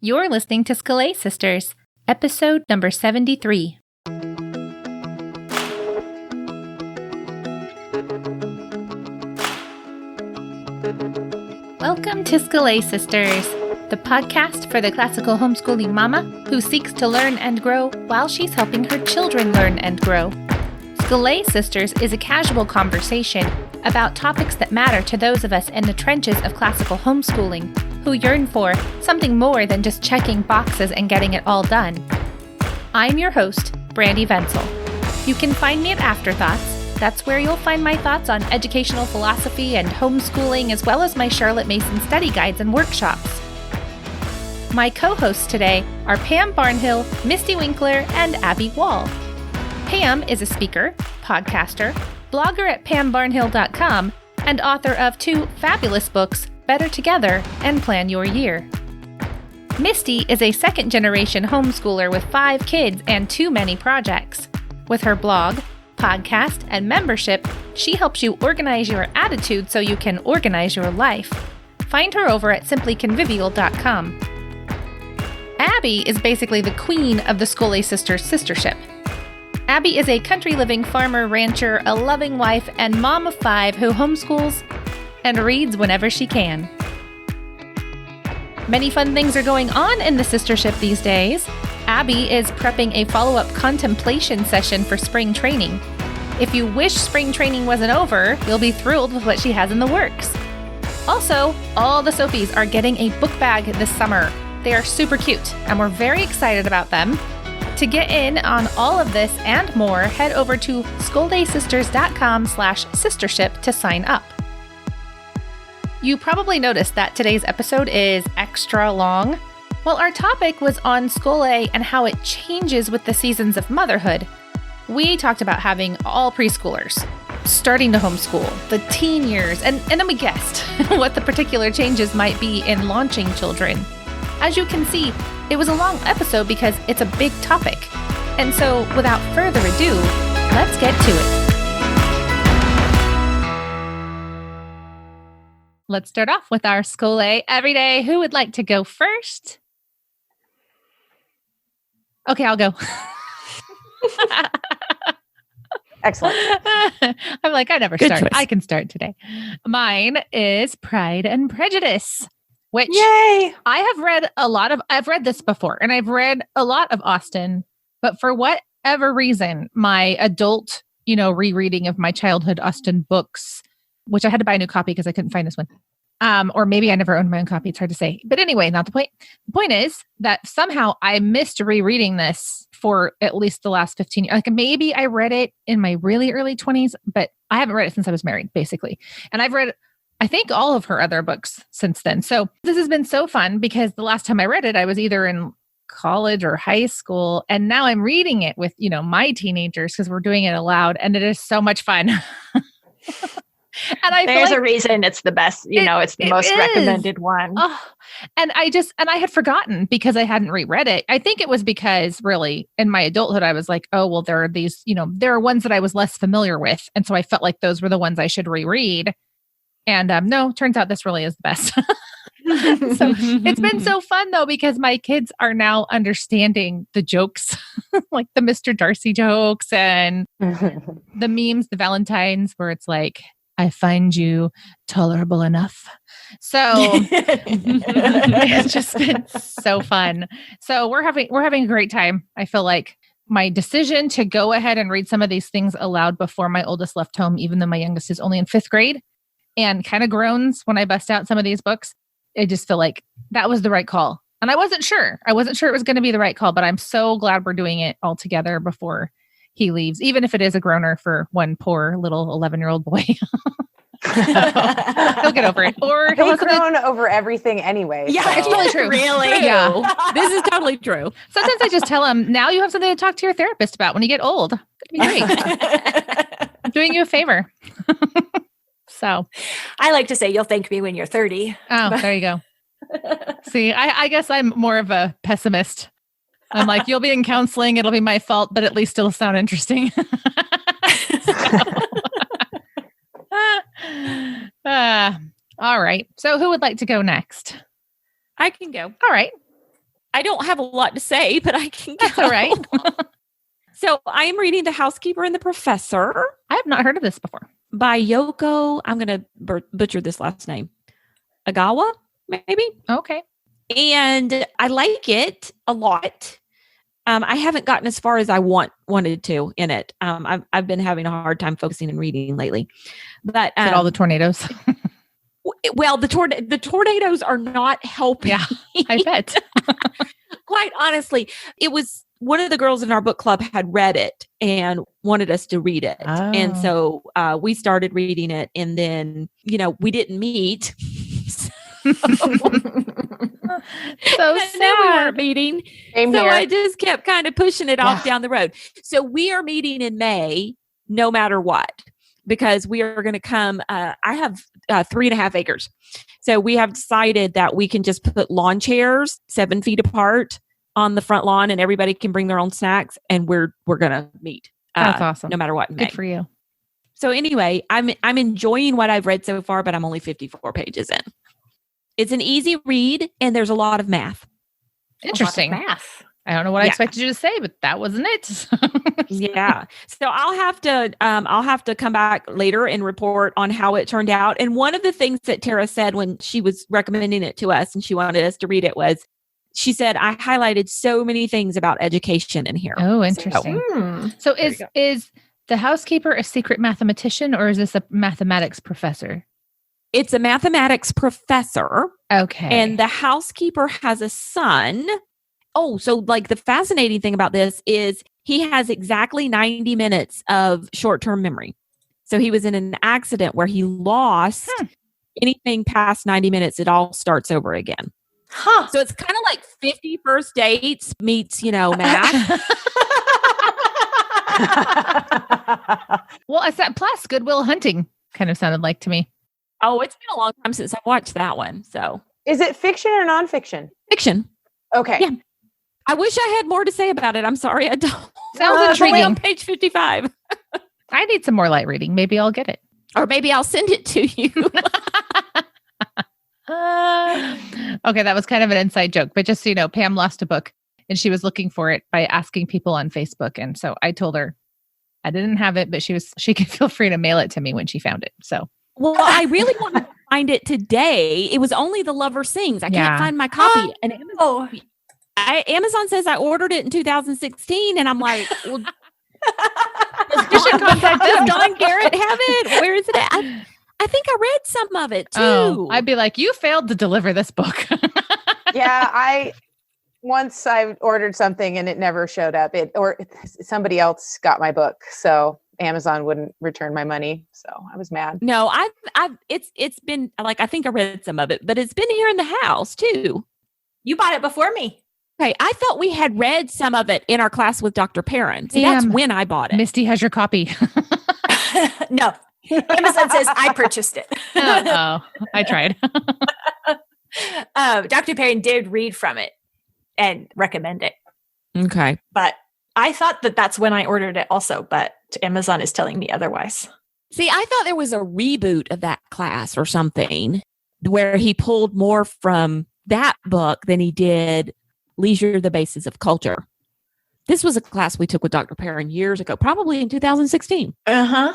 You're listening to Scholé Sisters, episode number 73. Welcome to Scholé Sisters, the podcast for the classical homeschooling mama who seeks to learn and grow while she's helping her children learn and grow. Scholé Sisters is a casual conversation about topics that matter to those of us in the trenches of classical homeschooling who yearn for something more than just checking boxes and getting it all done. I'm your host, Brandy Wenzel. You can find me at Afterthoughts. That's where you'll find my thoughts on educational philosophy and homeschooling, as well as my Charlotte Mason study guides and workshops. My co-hosts today are Pam Barnhill, Mystie Winkler, and Abby Wall. Pam is a speaker, podcaster, blogger at pambarnhill.com, and author of 2 fabulous books, Better Together and Plan Your Year. Mystie is a second-generation homeschooler with 5 kids and too many projects. With her blog, podcast, and membership, she helps you organize your attitude so you can organize your life. Find her over at simplyconvivial.com. Abby is basically the queen of the Scholé Sisters Sistership. Abby is a country-living farmer, rancher, a loving wife, and mom of 5 who homeschools and reads whenever she can. Many fun things are going on in the Sistership these days. Abby is prepping a follow-up contemplation session for spring training. If you wish spring training wasn't over, you'll be thrilled with what she has in the works. Also, all the Sophies are getting a book bag this summer. They are super cute, and we're very excited about them. To get in on all of this and more, head over to scholesisters.com/sistership to sign up. You probably noticed that today's episode is extra long. Well, our topic was on Scholé and how it changes with the seasons of motherhood. We talked about having all preschoolers, starting to homeschool, the teen years, and then we guessed what the particular changes might be in launching children. As you can see, it was a long episode because it's a big topic. And so, without further ado, let's get to it. Let's start off with our Scholé everyday. Who would like to go first? Okay, I'll go. Excellent. I'm like, I never Good start. choice. I can start today. Mine is Pride and Prejudice, which Yay! I've read this before, and I've read a lot of Austen, but for whatever reason, my adult, rereading of my childhood Austen books, which I had to buy a new copy because I couldn't find this one. Or maybe I never owned my own copy. It's hard to say. But anyway, not the point. The point is that somehow I missed rereading this for at least the last 15 years. Like maybe I read it in my really early 20s, but I haven't read it since I was married, basically. And I've read, I think, all of her other books since then. So this has been so fun because the last time I read it, I was either in college or high school. And now I'm reading it with, my teenagers because we're doing it aloud. And it is so much fun. And There's a reason it's the best, it's the most recommended one. Oh, and I had forgotten because I hadn't reread it. I think it was because really in my adulthood, I was like, oh, well, there are these, there are ones that I was less familiar with. And so I felt like those were the ones I should reread. And no, turns out this really is the best. So it's been so fun though, because my kids are now understanding the jokes, like the Mr. Darcy jokes and the memes, the Valentines, where it's like, I find you tolerable enough. So it's just been so fun. So we're having a great time. I feel like my decision to go ahead and read some of these things aloud before my oldest left home, even though my youngest is only in 5th grade and kind of groans when I bust out some of these books. I just feel like that was the right call. And I wasn't sure it was going to be the right call, but I'm so glad we're doing it all together before he leaves, even if it is a groaner for one poor little 11-year-old boy. He'll get over it. Or he'll groan over everything anyway. Yeah, so. it's really true. Really? Yeah. This is totally true. Sometimes I just tell him, now you have something to talk to your therapist about when you get old. It'd be great. I'm doing you a favor. So I like to say you'll thank me when you're 30. Oh, there you go. See, I guess I'm more of a pessimist. I'm like, you'll be in counseling. It'll be my fault, but at least it'll sound interesting. All right. So who would like to go next? I can go. All right. I don't have a lot to say, but I can go. That's all right. So I am reading The Housekeeper and the Professor I have not heard of this before. by Yoko. I'm going to butcher this last name. Agawa, maybe? Okay. And I like it a lot. I haven't gotten as far as I wanted to in it. I've been having a hard time focusing and reading lately. But Is it all the tornadoes? well, the tornadoes are not helping. Yeah, I bet. Quite honestly, it was one of the girls in our book club had read it and wanted us to read it. Oh. And so we started reading it, and then, we didn't meet. So sad. we weren't meeting. Same So here. I just kept kind of pushing it off down the road. So we are meeting in May, no matter what, because we are going to come. I have 3.5 acres. So we have decided that we can just put lawn chairs 7 feet apart on the front lawn, and everybody can bring their own snacks, and we're going to meet. That's awesome. No matter what. in May. Good for you. So anyway, I'm enjoying what I've read so far, but I'm only 54 pages in. It's an easy read, and there's a lot of math. Interesting. Math. I don't know what I expected you to say, but that wasn't it. Yeah. So I'll have to come back later and report on how it turned out. And one of the things that Tara said when she was recommending it to us and she wanted us to read it was, she said, I highlighted so many things about education in here. Oh, interesting. So is the housekeeper a secret mathematician, or is this a mathematics professor? It's a mathematics professor. Okay. And the housekeeper has a son. Oh, so like the fascinating thing about this is he has exactly 90 minutes of short-term memory. So he was in an accident where he lost anything past 90 minutes. It all starts over again. Huh. So it's kind of like 50 First Dates meets, math. Well, I said plus Good Will Hunting kind of sounded like to me. Oh, it's been a long time since I watched that one. So Is it fiction or nonfiction? fiction. Okay. Yeah. I wish I had more to say about it. I'm sorry, I don't. Sounds It's only intriguing. on page 55. I need some more light reading. Maybe I'll get it. Or maybe I'll send it to you. Okay, that was kind of an inside joke, but just so you know, Pam lost a book and she was looking for it by asking people on Facebook. And so I told her I didn't have it, but she could feel free to mail it to me when she found it. So Well, I really want to find it today. It was only The Lover Sings. I can't find my copy. And Amazon says I ordered it in 2016, and I'm like, well, you should contact them. does Dawn Garrett have it? Where is it at? I think I read some of it too. Oh, I'd be like, you failed to deliver this book. Yeah, once I ordered something and it never showed up. Somebody else got my book, so Amazon wouldn't return my money. So I was mad. No, it's been like, I think I read some of it, but it's been here in the house too. You bought it before me. Okay, I thought we had read some of it in our class with Dr. Perrin. See, that's when I bought it. Mystie has your copy. No, Amazon says I purchased it. Oh, I tried. Dr. Perrin did read from it and recommend it. Okay. But I thought that that's when I ordered it also, but Amazon is telling me otherwise. See, I thought there was a reboot of that class or something where he pulled more from that book than he did Leisure, the Basis of Culture. This was a class we took with Dr. Perrin years ago, probably in 2016. Uh-huh.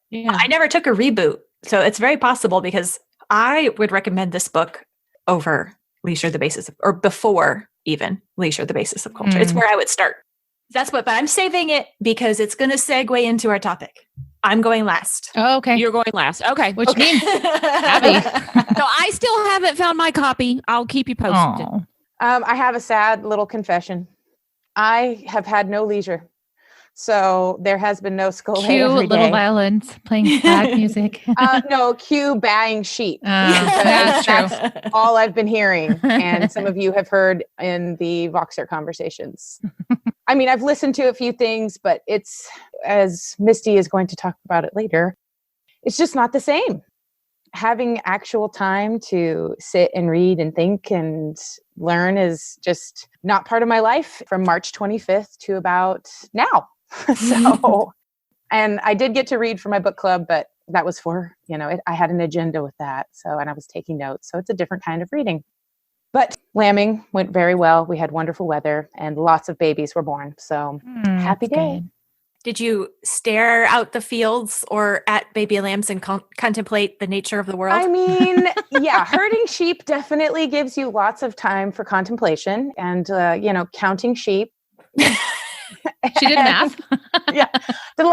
Yeah. I never took a reboot, so it's very possible because I would recommend this book over Leisure, the Basis of, or before even Leisure, the Basis of Culture. It's where I would start. But I'm saving it because it's going to segue into our topic. I'm going last. Oh, okay. You're going last. Okay. Which means Abby. So I still haven't found my copy. I'll keep you posted. Aw. I have a sad little confession. I have had no leisure. So there has been no Scholé Cue every little day. violins playing sad music. No, cue buying sheep. That's true. That's all I've been hearing. And some of you have heard in the Voxer conversations. I mean, I've listened to a few things, but it's, as Mystie is going to talk about it later, it's just not the same. Having actual time to sit and read and think and learn is just not part of my life from March 25th to about now. So, and I did get to read for my book club, but that was for, I had an agenda with that. So, and I was taking notes. So it's a different kind of reading. But lambing went very well. We had wonderful weather and lots of babies were born. So happy day. Good. Did you stare out the fields or at baby lambs and contemplate the nature of the world? I mean, yeah, herding sheep definitely gives you lots of time for contemplation and, counting sheep. She did math. Yeah, did a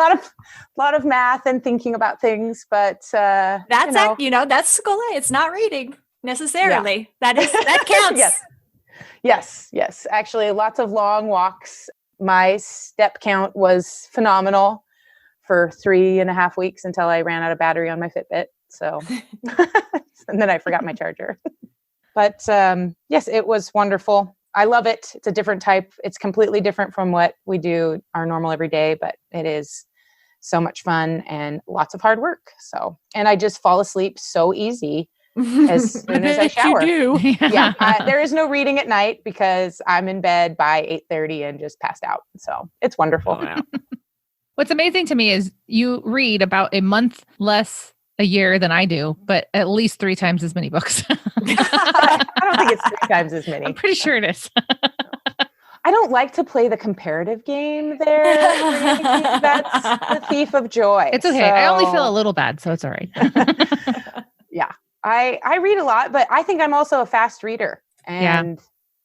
lot of math and thinking about things, but that's Scholé. It's not reading necessarily. Yeah. That counts. Yes. Actually, lots of long walks. My step count was phenomenal for 3.5 weeks until I ran out of battery on my Fitbit. So, and then I forgot my charger. But yes, it was wonderful. I love it. It's a different type. It's completely different from what we do our normal everyday, but it is so much fun and lots of hard work. So, and I just fall asleep so easy as soon as I shower. You do. Yeah, there is no reading at night because I'm in bed by 8:30 and just passed out. So it's wonderful. Oh, yeah. What's amazing to me is you read about a month less a year than I do, but at least 3 times as many books. I don't think it's 3 times as many. I'm pretty sure it is. I don't like to play the comparative game there. That's the thief of joy. It's okay. I only feel a little bad, so it's all right. Yeah. I read a lot, but I think I'm also a fast reader. And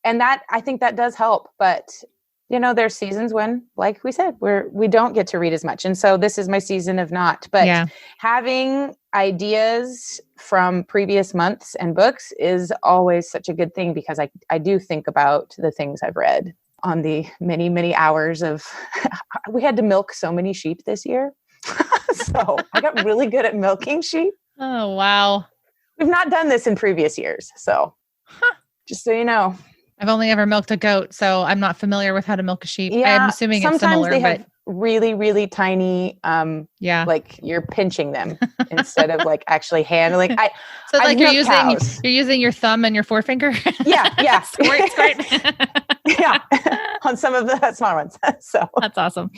that, I think that does help. But, there's seasons when, like we said, we don't get to read as much. And so this is my season of not. But having ideas from previous months and books is always such a good thing because I do think about the things I've read on the many, many hours of, we had to milk so many sheep this year. So I got really good at milking sheep. Oh, wow. We've not done this in previous years. So just so you know. I've only ever milked a goat, so I'm not familiar with how to milk a sheep. Yeah, I'm assuming it's sometimes similar. They have really, really tiny, like you're pinching them instead of like actually handling. So like you're using your thumb and your forefinger? Yeah. It's great. Yeah. On some of the smaller ones. So that's awesome.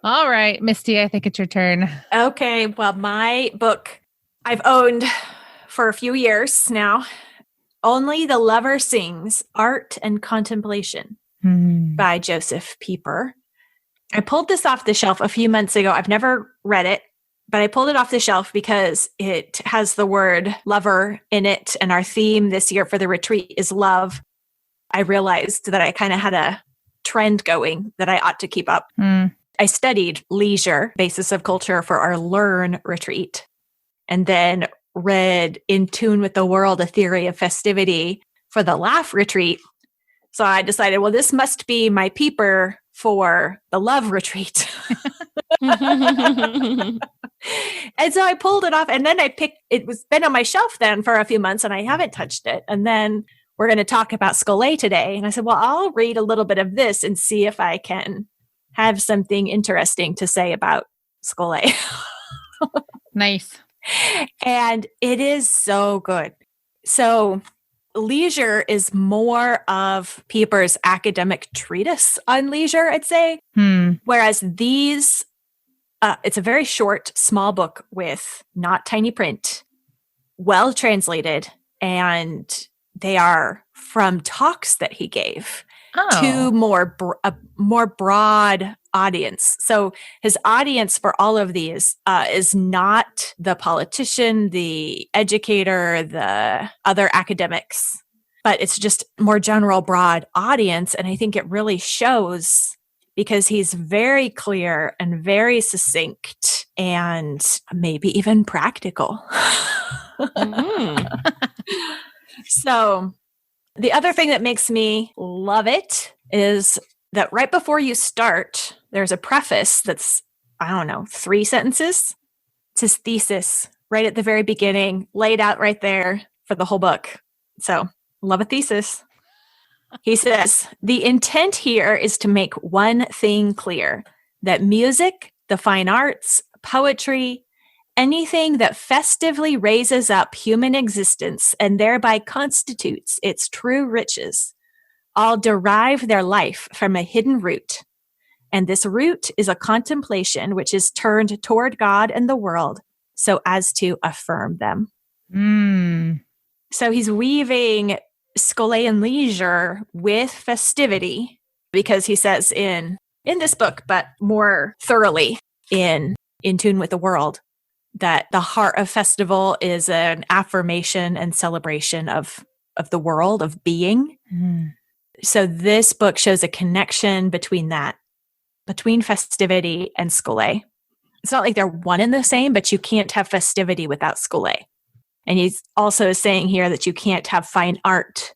All right, Mystie, I think it's your turn. Okay. Well, my book I've owned for a few years now. Only the Lover Sings, Art and Contemplation by Joseph Pieper. I pulled this off the shelf a few months ago. I've never read it, but I pulled it off the shelf because it has the word lover in it. And our theme this year for the retreat is love. I realized that I kind of had a trend going that I ought to keep up. I studied leisure, basis of culture for our Learn retreat, and then read In Tune with the World, A Theory of Festivity for the Laugh retreat. So I decided, well, this must be my Pieper for the Love retreat. And so I pulled it off and then it was been on my shelf then for a few months and I haven't touched it. And then we're going to talk about Scholé today. And I said, well, I'll read a little bit of this and see if I can have something interesting to say about Scholé. Nice. And it is so good. So leisure is more of Pieper's academic treatise on leisure, I'd say. Whereas these, it's a very short, small book with not tiny print, well translated, and they are from talks that he gave to a more broad audience. So his audience for all of these is not the politician, the educator, the other academics, but it's just more general, broad audience. And I think it really shows because he's very clear and very succinct and maybe even practical. So the other thing that makes me love it is that right before you start, there's a preface that's, 3 sentences. It's his thesis right at the very beginning, laid out right there for the whole book. So, love a thesis. He says, the intent here is to make one thing clear, that music, the fine arts, poetry, anything that festively raises up human existence and thereby constitutes its true riches, all derive their life from a hidden root. And this root is a contemplation which is turned toward God and the world so as to affirm them. So he's weaving Scholé and leisure with festivity, because he says in this book, but more thoroughly in Tune with the World, that the heart of festival is an affirmation and celebration of the world, of being. Mm. So this book shows a connection between festivity and Scholé. It's not like they're one and the same, but you can't have festivity without Scholé. And he's also saying here that you can't have fine art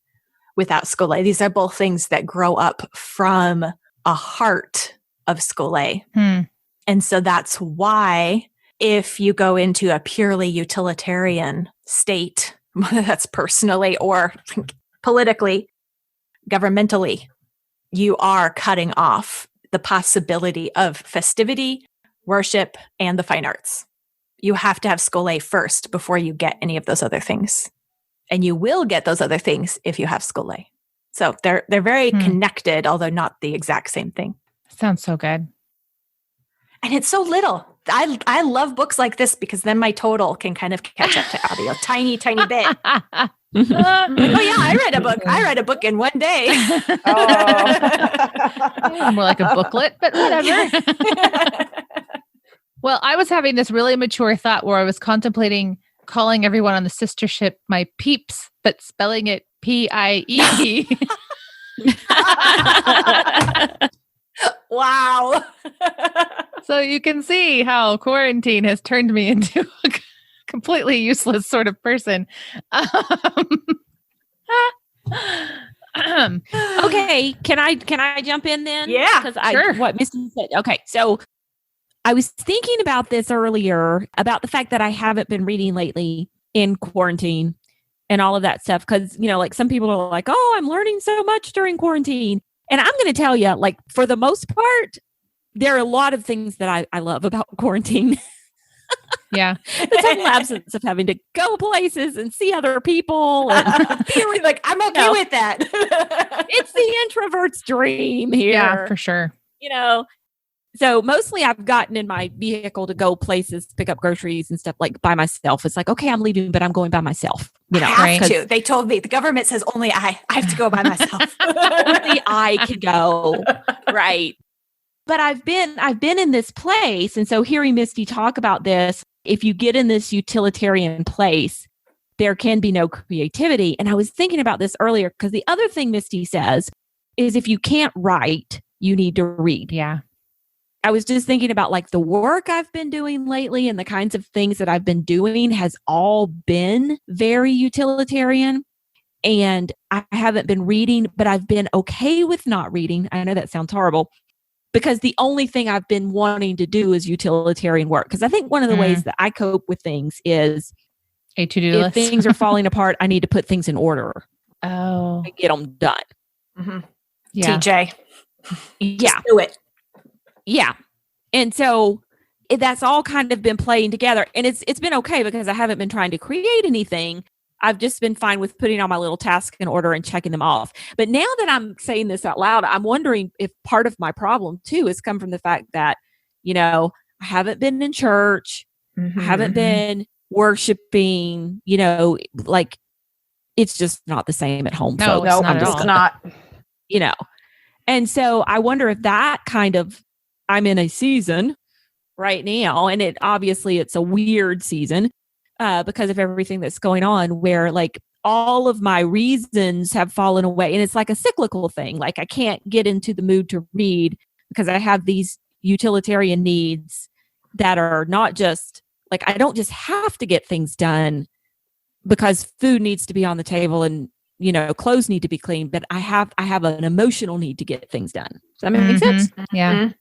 without Scholé. These are both things that grow up from a heart of Scholé. And so that's why if you go into a purely utilitarian state, whether that's personally or politically, governmentally, you are cutting off the possibility of festivity, worship, and the fine arts. You have to have Scholé first before you get any of those other things. And you will get those other things if you have Scholé. So they're very connected, although not the exact same thing. Sounds so good. And it's so little. I love books like this because then my total can kind of catch up to Abby a tiny, tiny bit. Oh yeah, I read a book in one day. More like a booklet, but whatever. Well, I was having this really mature thought where I was contemplating calling everyone on the Sistership my peeps, but spelling it P-I-E. Wow. So you can see how quarantine has turned me into a completely useless sort of person. Okay, can I jump in then? Yeah, because sure. What Mystie said. Okay, so I was thinking about this earlier about the fact that I haven't been reading lately in quarantine and all of that stuff. Because like some people are like, "Oh, I'm learning so much during quarantine," and I'm going to tell you, like for the most part, there are a lot of things that I love about quarantine. Yeah. The total absence of having to go places and see other people and feeling like I'm okay with that. It's the introvert's dream here. Yeah, for sure. So mostly I've gotten in my vehicle to go places, pick up groceries and stuff like by myself. It's like, okay, I'm leaving, but I'm going by myself. I have to. They told me, the government says only I have to go by myself. Only I can go. Right. But I've been in this place. And so hearing Mystie talk about this, if you get in this utilitarian place, there can be no creativity. And I was thinking about this earlier because the other thing Mystie says is if you can't write, you need to read. Yeah. I was just thinking about like the work I've been doing lately and the kinds of things that I've been doing has all been very utilitarian. And I haven't been reading, but I've been okay with not reading. I know that sounds horrible. Because the only thing I've been wanting to do is utilitarian work. Because I think one of the ways that I cope with things is a to-do list. If things are falling apart, I need to put things in order. Oh. And get them done. Mm-hmm. Yeah. TJ. Yeah. Just do it. Yeah. And so that's all kind of been playing together. And it's been okay because I haven't been trying to create anything. I've just been fine with putting all my little tasks in order and checking them off. But now that I'm saying this out loud, I'm wondering if part of my problem too has come from the fact that, I haven't been in church, I haven't been worshiping, like it's just not the same at home. No, it's not. And so I wonder if that kind of, I'm in a season right now, and it's a weird season. Because of everything that's going on, where like all of my reasons have fallen away. And it's like a cyclical thing. Like I can't get into the mood to read because I have these utilitarian needs that are not just like, I don't just have to get things done because food needs to be on the table and, clothes need to be clean, but I have an emotional need to get things done. Does that make sense? Yeah.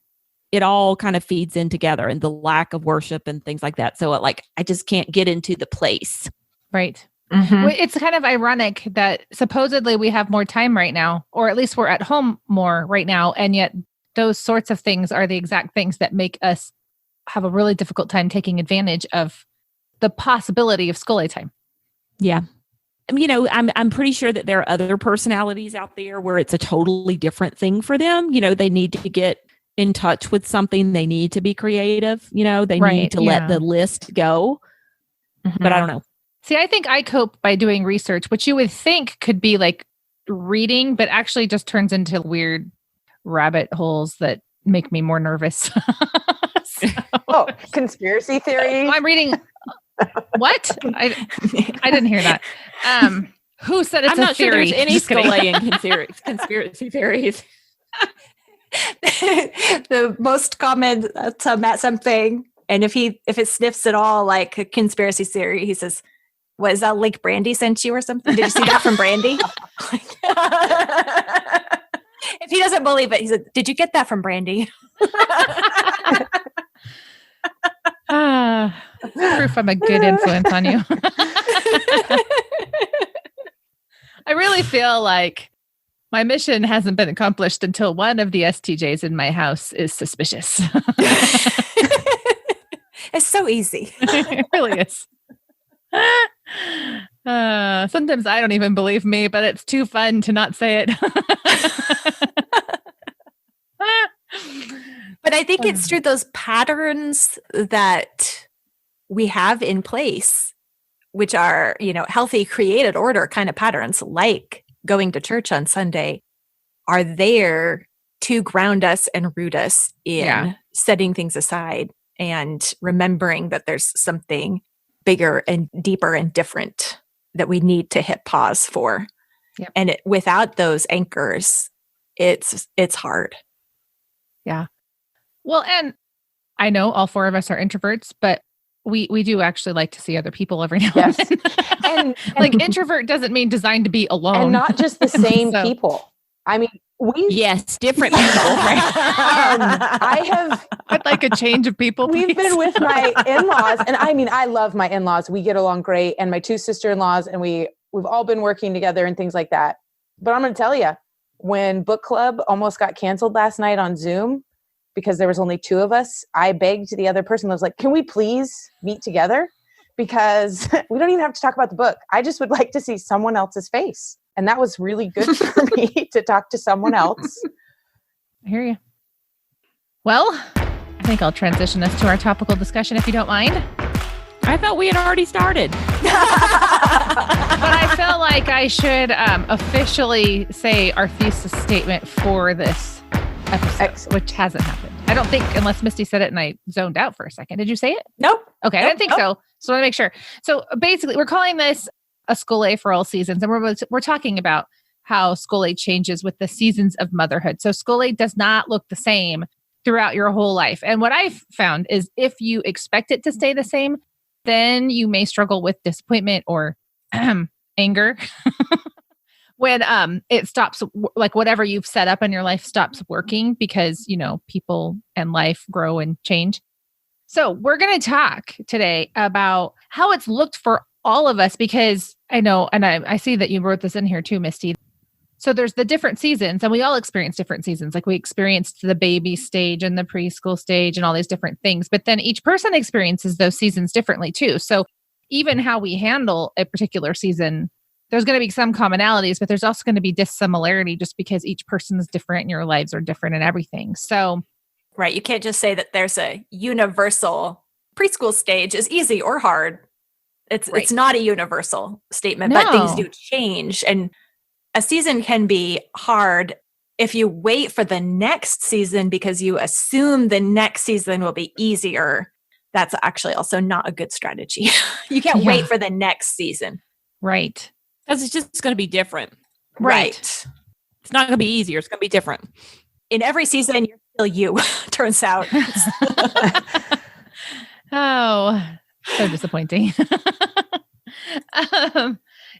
It all kind of feeds in together, and the lack of worship and things like that. So I just can't get into the place. Right. Well, it's kind of ironic that supposedly we have more time right now, or at least we're at home more right now. And yet those sorts of things are the exact things that make us have a really difficult time taking advantage of the possibility of Scholé time. Yeah. I'm pretty sure that there are other personalities out there where it's a totally different thing for them. They need to get in touch with something. They need to be creative. They need to let the list go. But I don't know. See, I think I cope by doing research, which you would think could be like reading, but actually just turns into weird rabbit holes that make me more nervous. Oh, conspiracy theory. I'm reading. What? I didn't hear that. Who said it's I'm not a theory? sure there's any Just kidding. Scholé conspiracy theories. The most common at something, and if it sniffs at all like a conspiracy theory, he says, "What is that? Like Brandy sent you or something? Did you see that from Brandy?" If he doesn't believe it, he said, "Did you get that from Brandy?" Proof I'm a good influence on you. I really feel like my mission hasn't been accomplished until one of the STJs in my house is suspicious. It's so easy. It really is. Sometimes I don't even believe me, but it's too fun to not say it. But I think it's through those patterns that we have in place, which are, healthy, created order kind of patterns, like going to church on Sunday, are there to ground us and root us in setting things aside and remembering that there's something bigger and deeper and different that we need to hit pause for. Yep. And without those anchors, it's hard. Yeah. Well, and I know all four of us are introverts, but we do actually like to see other people every now and then. and Like introvert doesn't mean designed to be alone. and not just the same So- people. I mean, Yes, different people. I'd like a change of people. We've please. been with my in-laws, and I mean, I love my in-laws. We get along great, and my two sister-in-laws, and we've all been working together and things like that. But I'm going to tell you, when book club almost got canceled last night on Zoom because there was only two of us, I begged the other person. I was like, "Can we please meet together? Because we don't even have to talk about the book. I just would like to see someone else's face." And that was really good for me to talk to someone else. I hear you. Well, I think I'll transition us to our topical discussion if you don't mind. I thought we had already started. But I felt like I should officially say our thesis statement for this episode, Excellent. which hasn't happened. I don't think, unless Mystie said it and I zoned out for a second. Did you say it? Nope. Okay, I Nope, didn't think nope. so. So I want to make sure. So basically, we're calling this a Scholé for all seasons. And we're talking about how Scholé changes with the seasons of motherhood. So Scholé does not look the same throughout your whole life. And what I've found is if you expect it to stay the same, then you may struggle with disappointment or anger when it stops, like whatever you've set up in your life stops working because, people and life grow and change. So we're going to talk today about how it's looked for all of us, because I know, and I see that you wrote this in here too, Mystie. So there's the different seasons, and we all experience different seasons. Like we experienced the baby stage and the preschool stage and all these different things. But then each person experiences those seasons differently too. So even how we handle a particular season, there's going to be some commonalities, but there's also going to be dissimilarity just because each person is different and your lives are different and everything. So Right. You can't just say that there's a universal preschool stage is easy or hard. It's not a universal statement, but things do change. And a season can be hard if you wait for the next season because you assume the next season will be easier. That's actually also not a good strategy. You can't wait for the next season. right. Because it's just going to be different. Right. It's not going to be easier. It's going to be different. In every season, you're still you, turns out. Oh, so disappointing.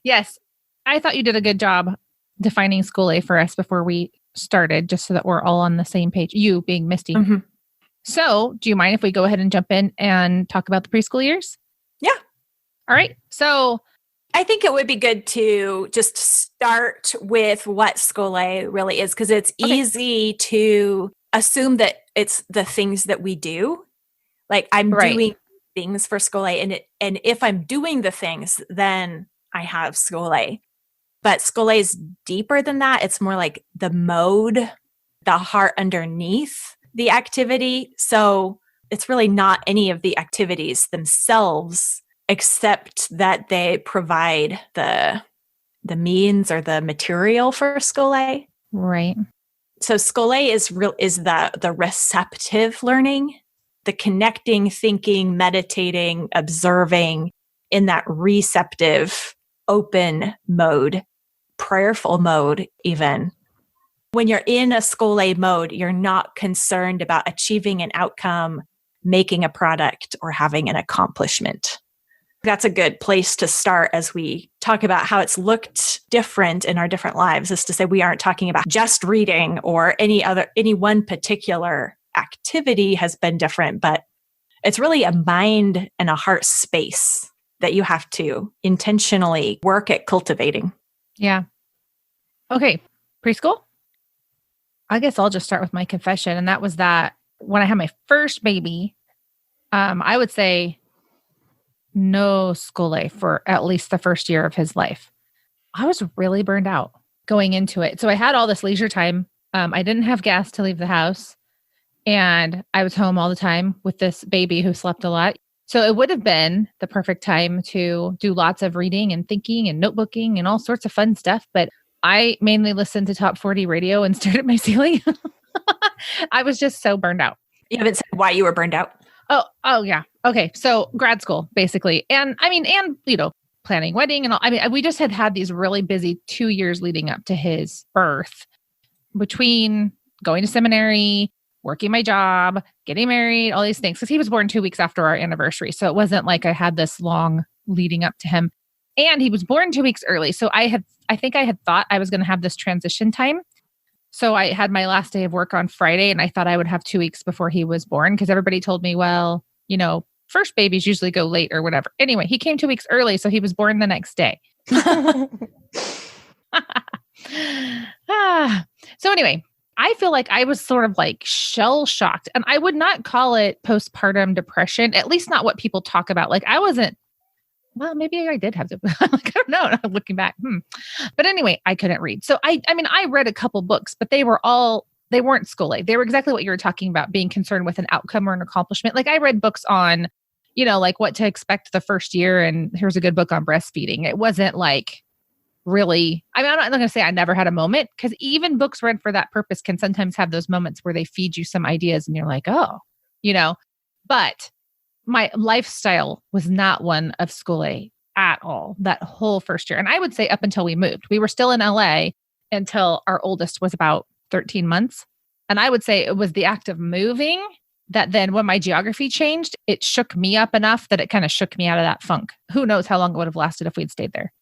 Yes, I thought you did a good job defining Scholé for us before we started, just so that we're all on the same page, you being Mystie. Mm-hmm. So do you mind if we go ahead and jump in and talk about the preschool years? Yeah. All right. So I think it would be good to just start with what Scholé really is, because it's easy to assume that it's the things that we do. Like I'm doing things for Scholé, and if I'm doing the things, then I have Scholé. But Scholé is deeper than that. It's more like the mode, the heart underneath the activity. So it's really not any of the activities themselves accept that they provide the means or the material for Scholé. Right. So Scholé is the receptive learning, the connecting, thinking, meditating, observing in that receptive, open mode, prayerful mode even. When you're in a Scholé mode, you're not concerned about achieving an outcome, making a product, or having an accomplishment. That's a good place to start as we talk about how it's looked different in our different lives, is to say we aren't talking about just reading or any one particular activity has been different, but it's really a mind and a heart space that you have to intentionally work at cultivating. Yeah. Okay. Preschool? I guess I'll just start with my confession. And that was that when I had my first baby, I would say no Scholé for at least the first year of his life. I was really burned out going into it. So I had all this leisure time. I didn't have gas to leave the house. And I was home all the time with this baby who slept a lot. So it would have been the perfect time to do lots of reading and thinking and notebooking and all sorts of fun stuff. But I mainly listened to Top 40 radio and stared at my ceiling. I was just so burned out. You haven't said why you were burned out. Oh yeah. Okay. So grad school, basically. And planning wedding and all. We just had these really busy 2 years leading up to his birth, between going to seminary, working my job, getting married, all these things. Because he was born 2 weeks after our anniversary. So it wasn't like I had this long leading up to him. And he was born 2 weeks early. So I think I had thought I was going to have this transition time. So I had my last day of work on Friday, and I thought I would have 2 weeks before he was born, because everybody told me, well, first babies usually go late or whatever. Anyway, he came 2 weeks early, so he was born the next day. So anyway, I feel like I was sort of like shell shocked, and I would not call it postpartum depression, at least not what people talk about. Like I wasn't, well, maybe I did have to, I don't know. Looking back. But anyway, I couldn't read. So I read a couple books, but they weren't Scholé. They were exactly what you were talking about, being concerned with an outcome or an accomplishment. Like I read books on, like what to expect the first year. And here's a good book on breastfeeding. It wasn't like really, I'm not going to say I never had a moment, because even books read for that purpose can sometimes have those moments where they feed you some ideas and you're like, oh, but my lifestyle was not one of Scholé at all that whole first year. And I would say up until we moved. We were still in LA until our oldest was about 13 months. And I would say it was the act of moving that then when my geography changed, it shook me up enough that it kind of shook me out of that funk. Who knows how long it would have lasted if we'd stayed there.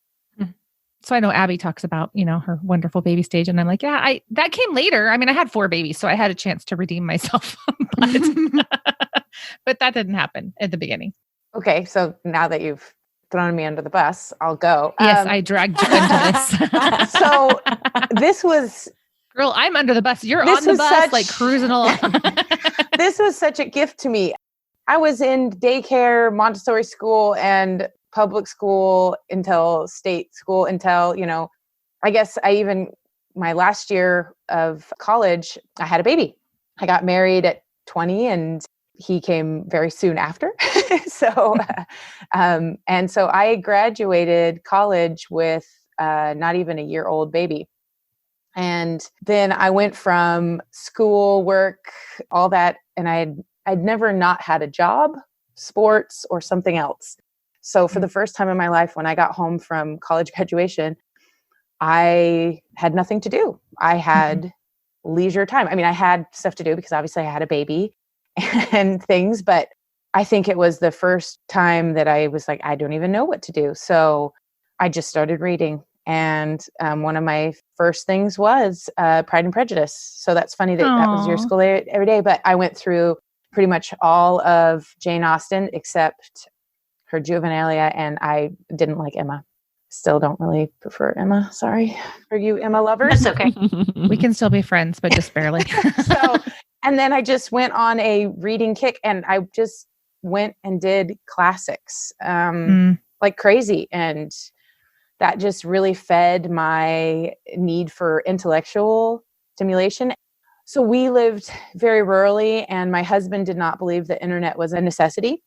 So I know Abby talks about, her wonderful baby stage. And I'm like, yeah, that came later. I had 4 babies, so I had a chance to redeem myself. But that didn't happen at the beginning. Okay. So now that you've thrown me under the bus, I'll go. Yes, I dragged you into this. So this was... Girl, I'm under the bus. You're on the bus, like cruising along. This was such a gift to me. I was in daycare, Montessori school, and public school until state school until, I guess my last year of college, I had a baby. I got married at 20 and he came very soon after. So I graduated college with not even a year old baby. And then I went from school, work, all that. And I'd never not had a job, sports, or something else. So for the first time in my life, when I got home from college graduation, I had nothing to do. I had leisure time. I had stuff to do because obviously I had a baby and things, but I think it was the first time that I was like, I don't even know what to do. So I just started reading. And one of my first things was Pride and Prejudice. So that's funny that that was your school every day. But I went through pretty much all of Jane Austen except her Juvenilia, and I didn't like Emma. Still don't really prefer Emma. Sorry for you Emma lovers. That's okay. We can still be friends, but just barely. And then I just went on a reading kick, and I just went and did classics like crazy. And that just really fed my need for intellectual stimulation. So we lived very rurally, and my husband did not believe the internet was a necessity.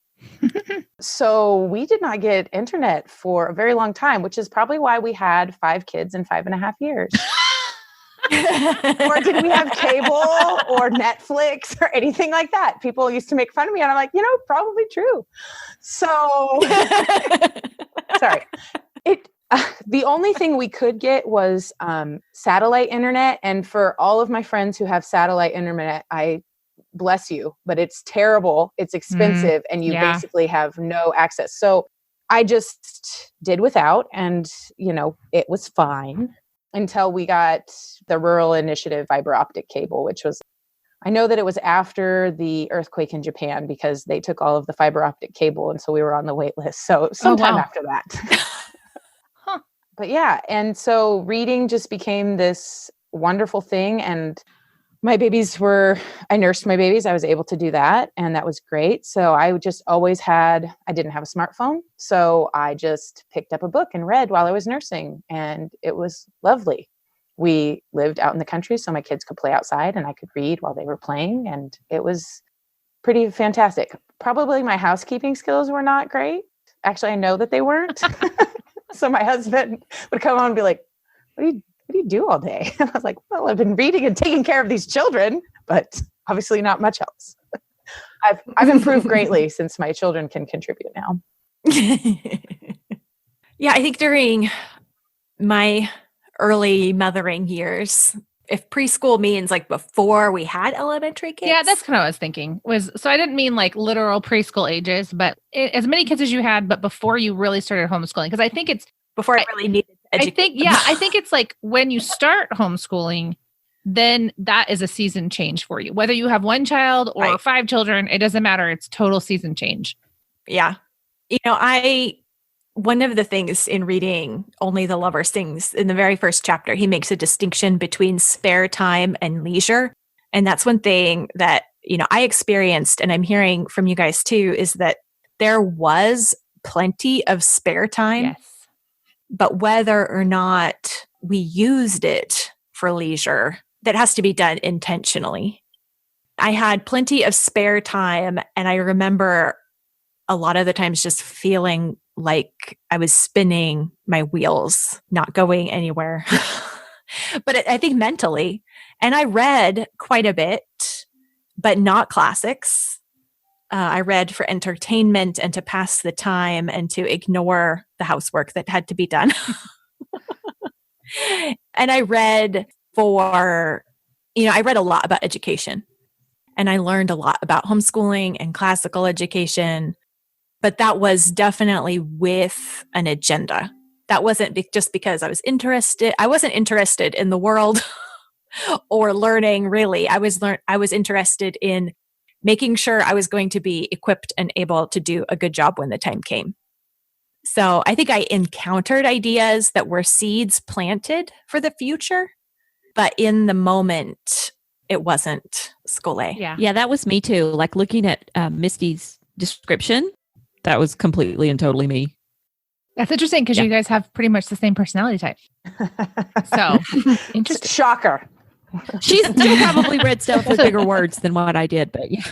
So we did not get internet for a very long time, which is probably why we had 5 kids in 5.5 years. Or did we have cable or Netflix or anything like that? People used to make fun of me and I'm like, probably true. So sorry. The only thing we could get was satellite internet. And for all of my friends who have satellite internet, I bless you, but it's terrible. It's expensive and you basically have no access. So I just did without and, it was fine until we got the Rural Initiative fiber optic cable, which was, I know that it was after the earthquake in Japan because they took all of the fiber optic cable. And so we were on the wait list. So sometime after that. But yeah. And so reading just became this wonderful thing. And my babies I nursed my babies. I was able to do that. And that was great. So I just always I didn't have a smartphone. So I just picked up a book and read while I was nursing. And it was lovely. We lived out in the country so my kids could play outside and I could read while they were playing. And it was pretty fantastic. Probably my housekeeping skills were not great. Actually, I know that they weren't. So my husband would come home and be like, what do you do all day? And I was like, well, I've been reading and taking care of these children, but obviously not much else. I've improved greatly since my children can contribute now. Yeah, I think during my early mothering years, if preschool means like before we had elementary kids. Yeah, that's kind of what I was thinking. So I didn't mean like literal preschool ages, but as many kids as you had, but before you really started homeschooling. Because I think it's before I really needed to educate. I think it's like when you start homeschooling, then that is a season change for you. Whether you have 1 child or 5 children, it doesn't matter. It's total season change. Yeah. One of the things in reading Only the Lover Sings, in the very first chapter, he makes a distinction between spare time and leisure. And that's one thing that, I experienced, and I'm hearing from you guys too, is that there was plenty of spare time. Yes. But whether or not we used it for leisure, that has to be done intentionally. I had plenty of spare time, and I remember a lot of the times just feeling like I was spinning my wheels, not going anywhere. But I think mentally, and I read quite a bit, but not classics. I read for entertainment and to pass the time and to ignore the housework that had to be done. And I read I read a lot about education, and I learned a lot about homeschooling and classical education. But that was definitely with an agenda. That wasn't just because I was interested. I wasn't interested in the world or learning, really. I was interested in making sure I was going to be equipped and able to do a good job when the time came. So I think I encountered ideas that were seeds planted for the future, but in the moment, it wasn't Scholé. Yeah, that was me too. Like looking at Mystie's description, that was completely and totally me. That's interesting because you guys have pretty much the same personality type. So interesting. Shocker. She probably read stuff with bigger words than what I did, but yeah.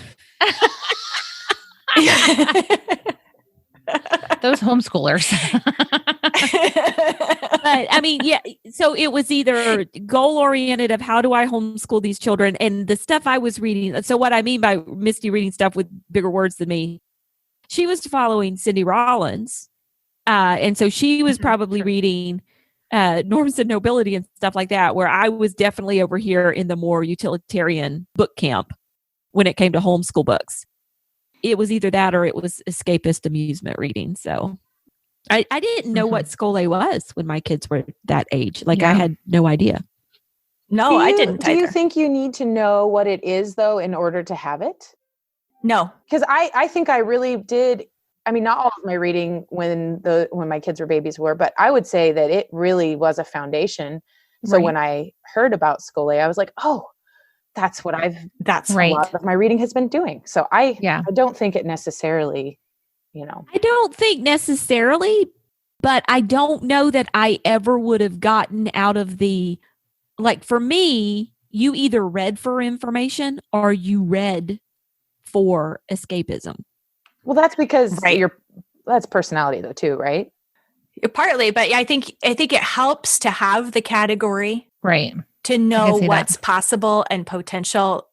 Those homeschoolers. But I mean, yeah. So it was either goal oriented of how do I homeschool these children, and the stuff I was reading. So what I mean by Mystie reading stuff with bigger words than me, she was following Cindy Rollins, and so she was probably reading Norms and Nobility and stuff like that. Where I was definitely over here in the more utilitarian book camp when it came to homeschool books. It was either that or it was escapist amusement reading. So I didn't know what Scholé was when my kids were that age. Like I had no idea. No, I didn't. Do you think you need to know what it is though in order to have it? No, because I think I really did. I mean, not all of my reading when my kids were babies were, but I would say that it really was a foundation. So when I heard about Scholé, I was like, oh, that's what a lot of my reading has been doing. So I don't think it necessarily, I don't think necessarily, but I don't know that I ever would have gotten out of like for me, you either read for information or you read for escapism. Well, that's because Right. that's personality though too, right? Partly, but I think it helps to have the category Right. to know see that. what's possible and potential.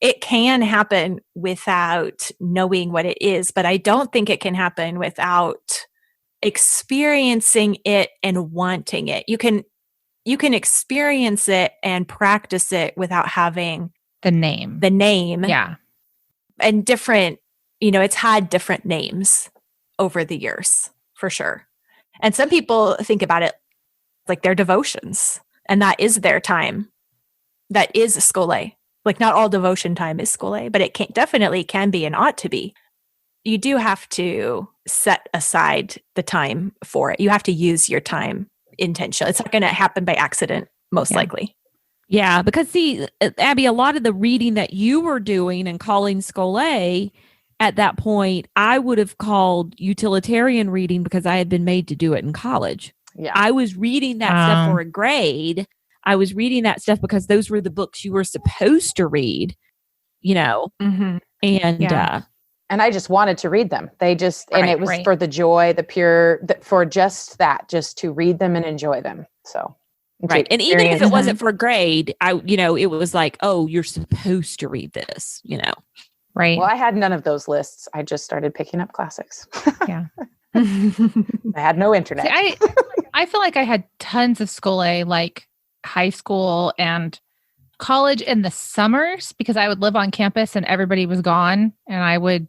It can happen without knowing what it is, but I don't think it can happen without experiencing it and wanting it. You can experience it and practice it without having The name. the name. Yeah. And different, it's had different names over the years, for sure. And some people think about it like their devotions, and that is their time. That is Scholé. Like not all devotion time is Scholé, but it definitely can be and ought to be. You do have to set aside the time for it. You have to use your time intentionally. It's not going to happen by accident, most likely. Yeah, because see, Abby, a lot of the reading that you were doing and calling Scholé at that point, I would have called utilitarian reading because I had been made to do it in college. Yeah. I was reading that stuff for a grade. I was reading that stuff because those were the books you were supposed to read, Mm-hmm. And I just wanted to read them. And it was for the joy, for just to read them and enjoy them. So. Right. And even if it wasn't for a grade, it was like, oh, you're supposed to read this, Right. Well, I had none of those lists. I just started picking up classics. Yeah. I had no internet. See, I feel like I had tons of Scholé, like high school and college in the summers, because I would live on campus and everybody was gone. And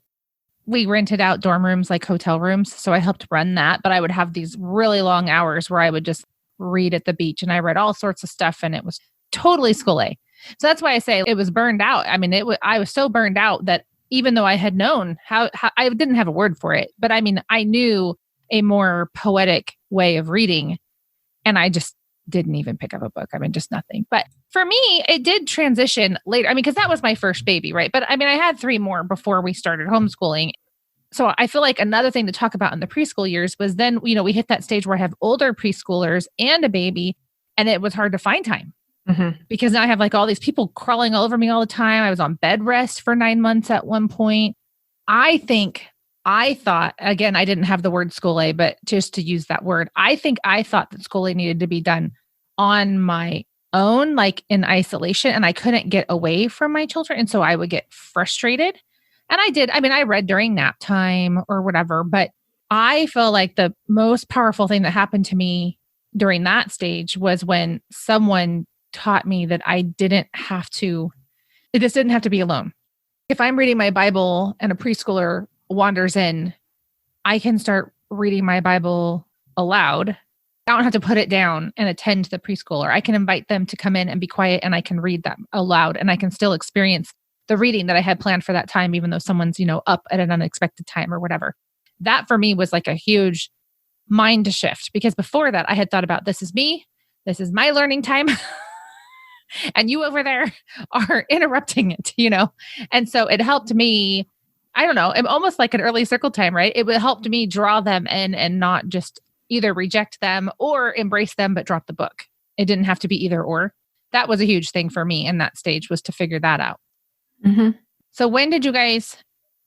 we rented out dorm rooms, like hotel rooms. So I helped run that. But I would have these really long hours where I would just read at the beach, and I read all sorts of stuff, and it was totally Scholé. So that's why I say it was burned out. I mean, I was so burned out that even though I had known how I didn't have a word for it, but I mean, I knew a more poetic way of reading, and I just didn't even pick up a book. I mean, just nothing. But for me, it did transition later. I mean, because that was my first baby, right? But I mean, I had 3 more before we started homeschooling. So I feel like another thing to talk about in the preschool years was then, we hit that stage where I have older preschoolers and a baby, and it was hard to find time because now I have like all these people crawling all over me all the time. I was on bed rest for 9 months at one point. I thought, again, I didn't have the word Scholé, but just to use that word, I thought that Scholé needed to be done on my own, like in isolation, and I couldn't get away from my children. And so I would get frustrated. And I did. I mean, I read during nap time or whatever, but I feel like the most powerful thing that happened to me during that stage was when someone taught me that it just didn't have to be alone. If I'm reading my Bible and a preschooler wanders in, I can start reading my Bible aloud. I don't have to put it down and attend to the preschooler. I can invite them to come in and be quiet, and I can read them aloud, and I can still experience the reading that I had planned for that time, even though someone's, up at an unexpected time or whatever. That for me was like a huge mind shift, because before that I had thought about, this is me, this is my learning time. And you over there are interrupting it, And so it helped me, I don't know, almost like an early circle time, right? It helped me draw them in and not just either reject them or embrace them, but drop the book. It didn't have to be either or. That was a huge thing for me in that stage, was to figure that out. Mm-hmm. So when did you guys,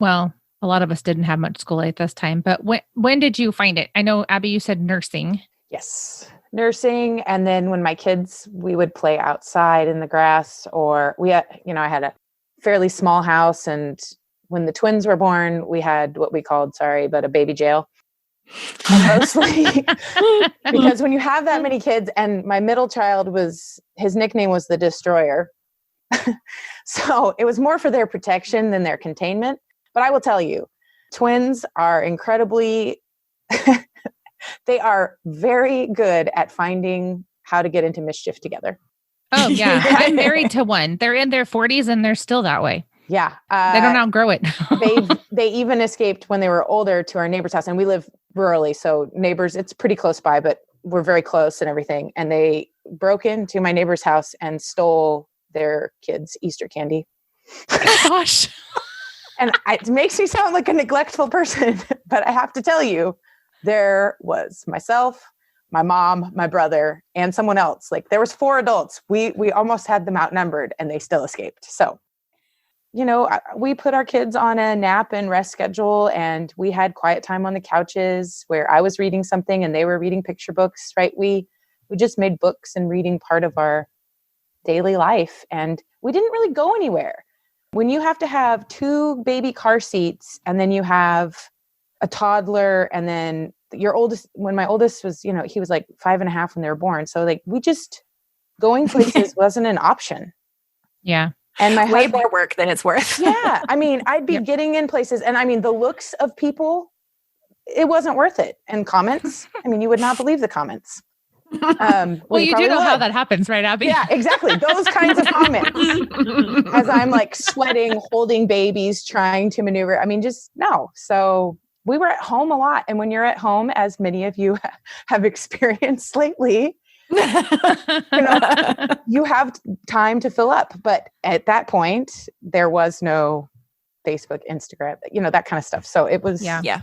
well, a lot of us didn't have much Scholé at this time, but when did you find it? I know, Abby, you said nursing. Yes. Nursing. And then when my kids, we would play outside in the grass, or I had a fairly small house. And when the twins were born, we had what we called, a baby jail. Mostly because when you have that many kids, and my middle child his nickname was the Destroyer. So it was more for their protection than their containment. But I will tell you, twins are incredibly, they are very good at finding how to get into mischief together. Oh, yeah. I'm married to one. They're in their 40s and they're still that way. Yeah. They don't outgrow it. They even escaped when they were older to our neighbor's house. And we live rurally, so neighbors, it's pretty close by, but we're very close and everything. And they broke into my neighbor's house and stole their kids' Easter candy. Oh, gosh. And it makes me sound like a neglectful person, but I have to tell you, there was myself, my mom, my brother, and someone else. Like there was 4 adults. We almost had them outnumbered, and they still escaped. So we put our kids on a nap and rest schedule, and we had quiet time on the couches where I was reading something and they were reading picture books, right? We just made books and reading part of our daily life, and we didn't really go anywhere. When you have to have 2 baby car seats and then you have a toddler, and then when my oldest was, he was like 5.5 when they were born. So like going places wasn't an option. Yeah. And my way more work than it's worth. Yeah. I mean, I'd be getting in places, and I mean, the looks of people, it wasn't worth it. And comments, I mean, you would not believe the comments. Well, you do know how that happens, right, Abby? Yeah, exactly. Those kinds of comments. As I'm like sweating, holding babies, trying to maneuver. I mean, just no. So we were at home a lot. And when you're at home, as many of you have experienced lately, you have time to fill up. But at that point, there was no Facebook, Instagram, that kind of stuff. So it was, it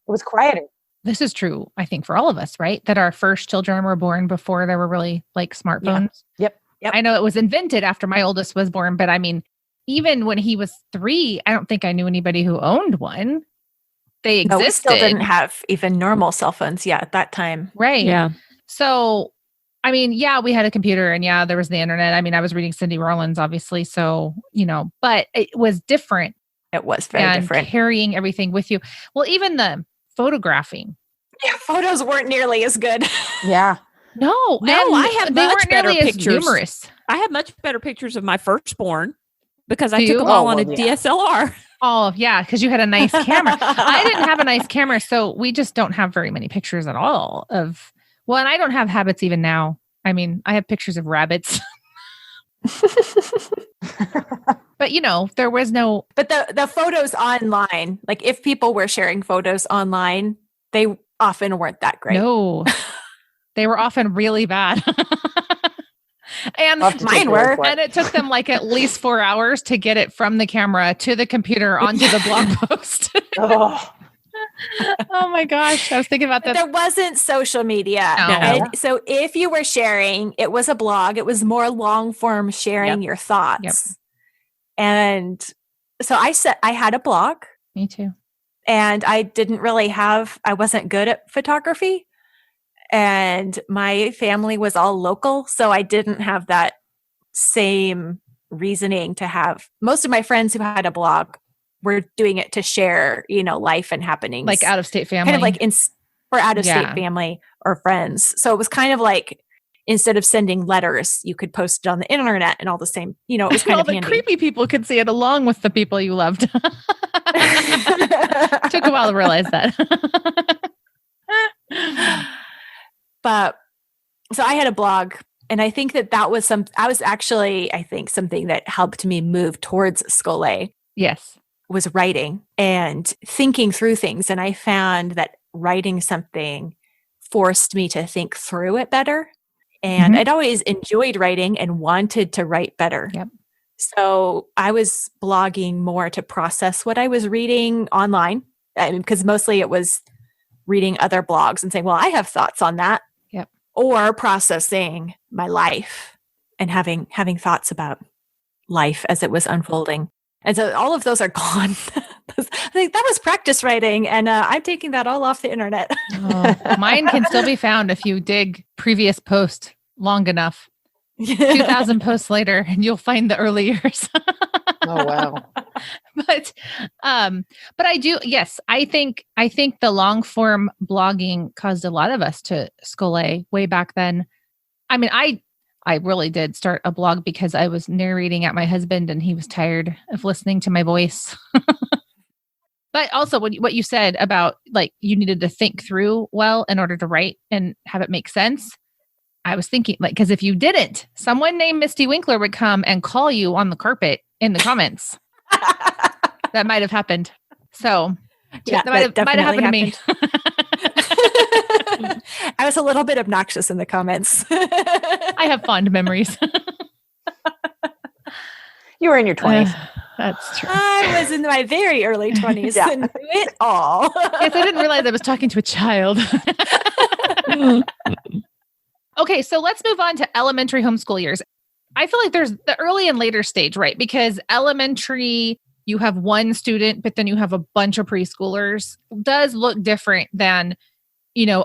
was quieter. This is true, I think, for all of us, right? That our first children were born before there were really like smartphones. Yeah. Yep. I know it was invented after my oldest was born, but I mean, even when he was 3, I don't think I knew anybody who owned one. They existed. We still didn't have even normal cell phones at that time. Right. Yeah. So, I mean, we had a computer, and there was the internet. I mean, I was reading Cindy Rollins, obviously. So, but it was different. It was very different. Carrying everything with you. Well, even the photographing. Yeah, photos weren't nearly as good. Yeah. No, I have much better pictures. Numerous. I have much better pictures of my firstborn because I took them all on a DSLR. Oh, yeah, because you had a nice camera. I didn't have a nice camera, so we just don't have very many pictures at all of... Well, and I don't have habits even now. I mean, I have pictures of rabbits. But, there was no... But the photos online, like if people were sharing photos online, they often weren't that great. No. They were often really bad. And mine were. And it took them like at least 4 hours to get it from the camera to the computer onto the blog post. Oh my gosh. I was thinking about that. There wasn't social media. No. And so if you were sharing, it was a blog. It was more long form sharing your thoughts. Yep. And so I had a blog. Me too. And I wasn't good at photography. And my family was all local. So I didn't have that same reasoning to have. Most of my friends who had a blog were doing it to share, life and happenings. Like out of state family. Kind of like for out of state family or friends. So it was kind of like, instead of sending letters, you could post it on the internet and all the same, it was kind of handy. All the creepy people could see it along with the people you loved. It took a while to realize that. But so I had a blog, and I think that was something that helped me move towards Scholé. Yes. Was writing and thinking through things. And I found that writing something forced me to think through it better. And I'd always enjoyed writing and wanted to write better. Yep. So I was blogging more to process what I was reading online, because mostly it was reading other blogs and saying, well, I have thoughts on that. Yep. Or processing my life and having thoughts about life as it was unfolding. And so all of those are gone. I think that was practice writing, and I'm taking that all off the internet. Mine can still be found if you dig previous post long enough. 2,000 posts later, and you'll find the early years. Oh, wow. But I do. Yes, I think the long form blogging caused a lot of us to Scholé way back then. I mean, I really did start a blog because I was narrating at my husband and he was tired of listening to my voice. But also what you said about like you needed to think through well in order to write and have it make sense. I was thinking like, because if you didn't, someone named Mystie Winkler would come and call you on the carpet in the comments. That might have happened. So yeah, that might have happened to me. I was a little bit obnoxious in the comments. I have fond memories. You were in your 20s. That's true. I was in my very early 20s and knew it all. Yes, I didn't realize I was talking to a child. Okay, so let's move on to elementary homeschool years. I feel like there's the early and later stage, right? Because elementary, you have one student, but then you have a bunch of preschoolers. Does look different than,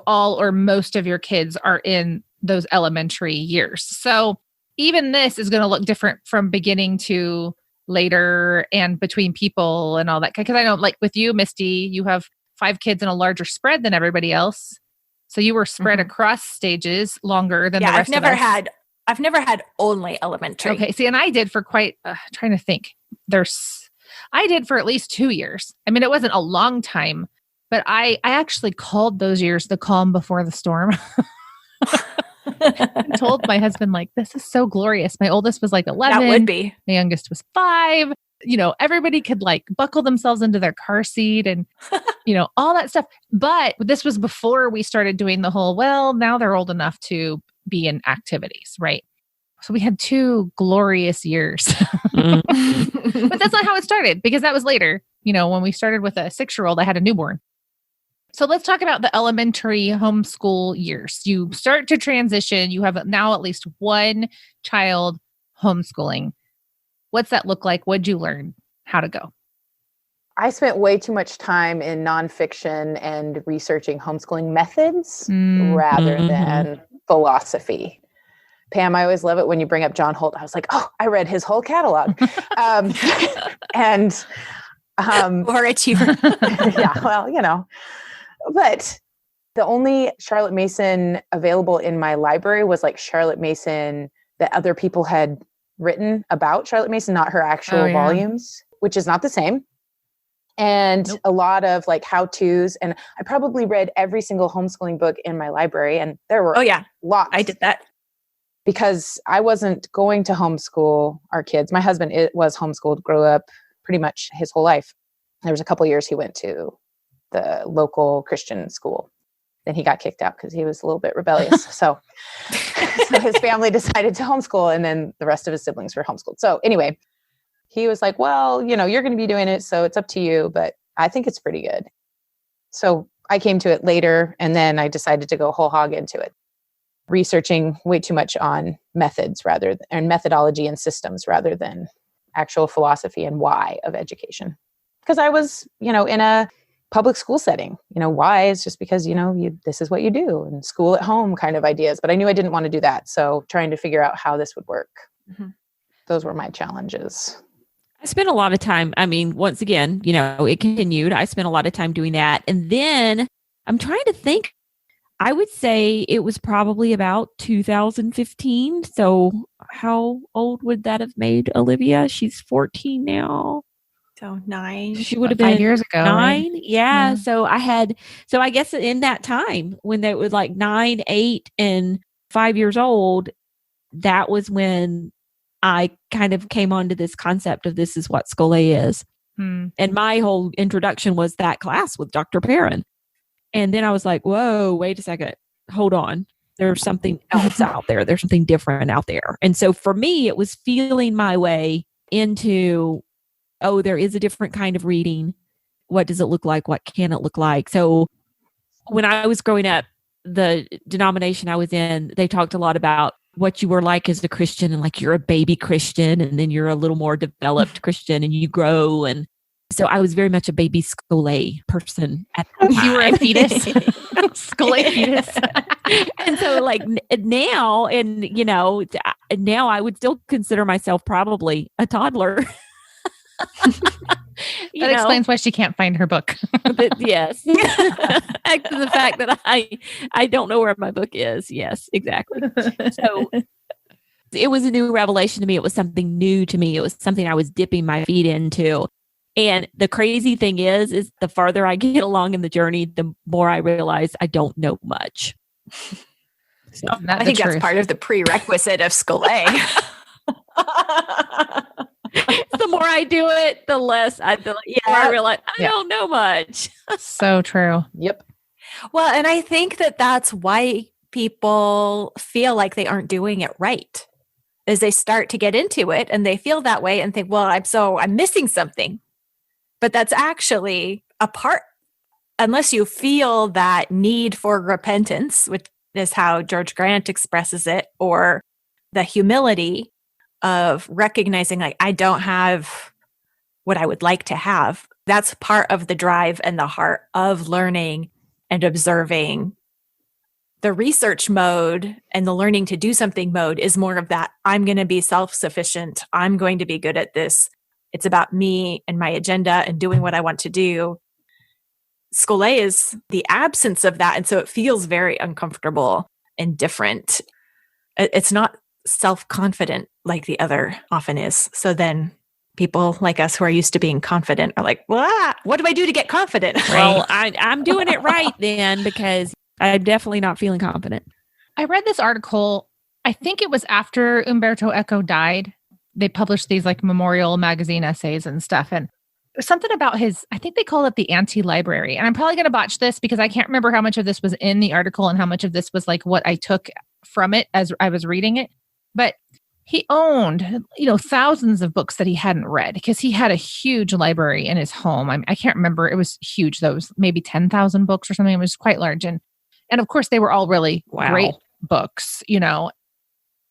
all or most of your kids are in those elementary years. So even this is going to look different from beginning to later and between people and all that. Because I know, like with you, Mystie, you have 5 kids in a larger spread than everybody else. So you were spread across stages longer than the rest of us. I've never had only elementary. Okay. See, and I did for quite, trying to think. I did for at least 2 years. I mean, it wasn't a long time, but I actually called those years the calm before the storm. I told my husband, like, this is so glorious. My oldest was like 11. That would be. My youngest was 5. Everybody could like buckle themselves into their car seat and, all that stuff. But this was before we started doing the whole, well, now they're old enough to be in activities, right? So we had 2 glorious years. But that's not how it started, because that was later. When we started with a 6-year-old, I had a newborn. So let's talk about the elementary homeschool years. You start to transition. You have now at least one child homeschooling. What's that look like? What'd you learn? How to go? I spent way too much time in nonfiction and researching homeschooling methods rather than philosophy. Pam, I always love it when you bring up John Holt. I was like, oh, I read his whole catalog. Or Achiever. Yeah, well, but the only Charlotte Mason available in my library was like Charlotte Mason that other people had written about Charlotte Mason, not her actual volumes, which is not the same. And a lot of like how-tos. And I probably read every single homeschooling book in my library. And there were lots. I did that. Because I wasn't going to homeschool our kids. My husband was homeschooled, grew up pretty much his whole life. There was a couple of years he went to the local Christian school. Then he got kicked out because he was a little bit rebellious. So his family decided to homeschool, and then the rest of his siblings were homeschooled. So anyway, he was like, well, you're going to be doing it, so it's up to you, but I think it's pretty good. So I came to it later, and then I decided to go whole hog into it, researching way too much on methods and methodology and systems rather than actual philosophy and why of education. Because I was, in a public school setting, why is just because, this is what you do, and school at home kind of ideas. But I knew I didn't want to do that. So trying to figure out how this would work. Mm-hmm. Those were my challenges. I spent a lot of time. I mean, once again, it continued. I spent a lot of time doing that. And then I'm trying to think, I would say it was probably about 2015. So how old would that have made Olivia? She's 14 now. So 9. She would have been 5 years ago. 9. Right? Yeah. So I guess in that time when they was like 9, 8, and 5 years old, that was when I kind of came onto this concept of this is what Scholé is. And my whole introduction was that class with Dr. Perrin. And then I was like, whoa, wait a second. Hold on. There's something else out there. There's something different out there. And so for me, it was feeling my way into, oh, there is a different kind of reading. What does it look like? What can it look like? So when I was growing up, the denomination I was in, they talked a lot about what you were like as a Christian, and like you're a baby Christian, and then you're a little more developed Christian, and you grow. And so I was very much a baby Scholé person at the time. You were a fetus. Scholé fetus. And so like now, and now I would still consider myself probably a toddler. That explains why she can't find her book. But yes. The fact that I don't know where my book is. Yes, exactly. So it was a new revelation to me. It was something new to me. It was something I was dipping my feet into. And the crazy thing is the farther I get along in the journey, the more I realize I don't know much. So I think that's part of the prerequisite of Scholé. The more I do it, the less I realize I don't know much. So true. Yep. Well, and I think that's why people feel like they aren't doing it right, as they start to get into it and they feel that way and think, well, I'm missing something. But that's actually a part, unless you feel that need for repentance, which is how George Grant expresses it, or the humility of recognizing like, I don't have what I would like to have. That's part of the drive and the heart of learning and observing. The research mode and the learning to do something mode is more of that. I'm going to be self-sufficient. I'm going to be good at this. It's about me and my agenda and doing what I want to do. Scholé is the absence of that. And so it feels very uncomfortable and different. It's not self-confident like the other often is. So then people like us who are used to being confident are like, well, what do I do to get confident? Well, I'm doing it right then, because I'm definitely not feeling confident. I read this article, I think it was after Umberto Eco died. They published these like memorial magazine essays and stuff. And something about his, I think they call it the anti-library. And I'm probably going to botch this because I can't remember how much of this was in the article and how much of this was like what I took from it as I was reading it. But he owned, thousands of books that he hadn't read because he had a huge library in his home. I can't remember. It was huge, though. It was maybe 10,000 books or something. It was quite large. And of course, they were all really great books,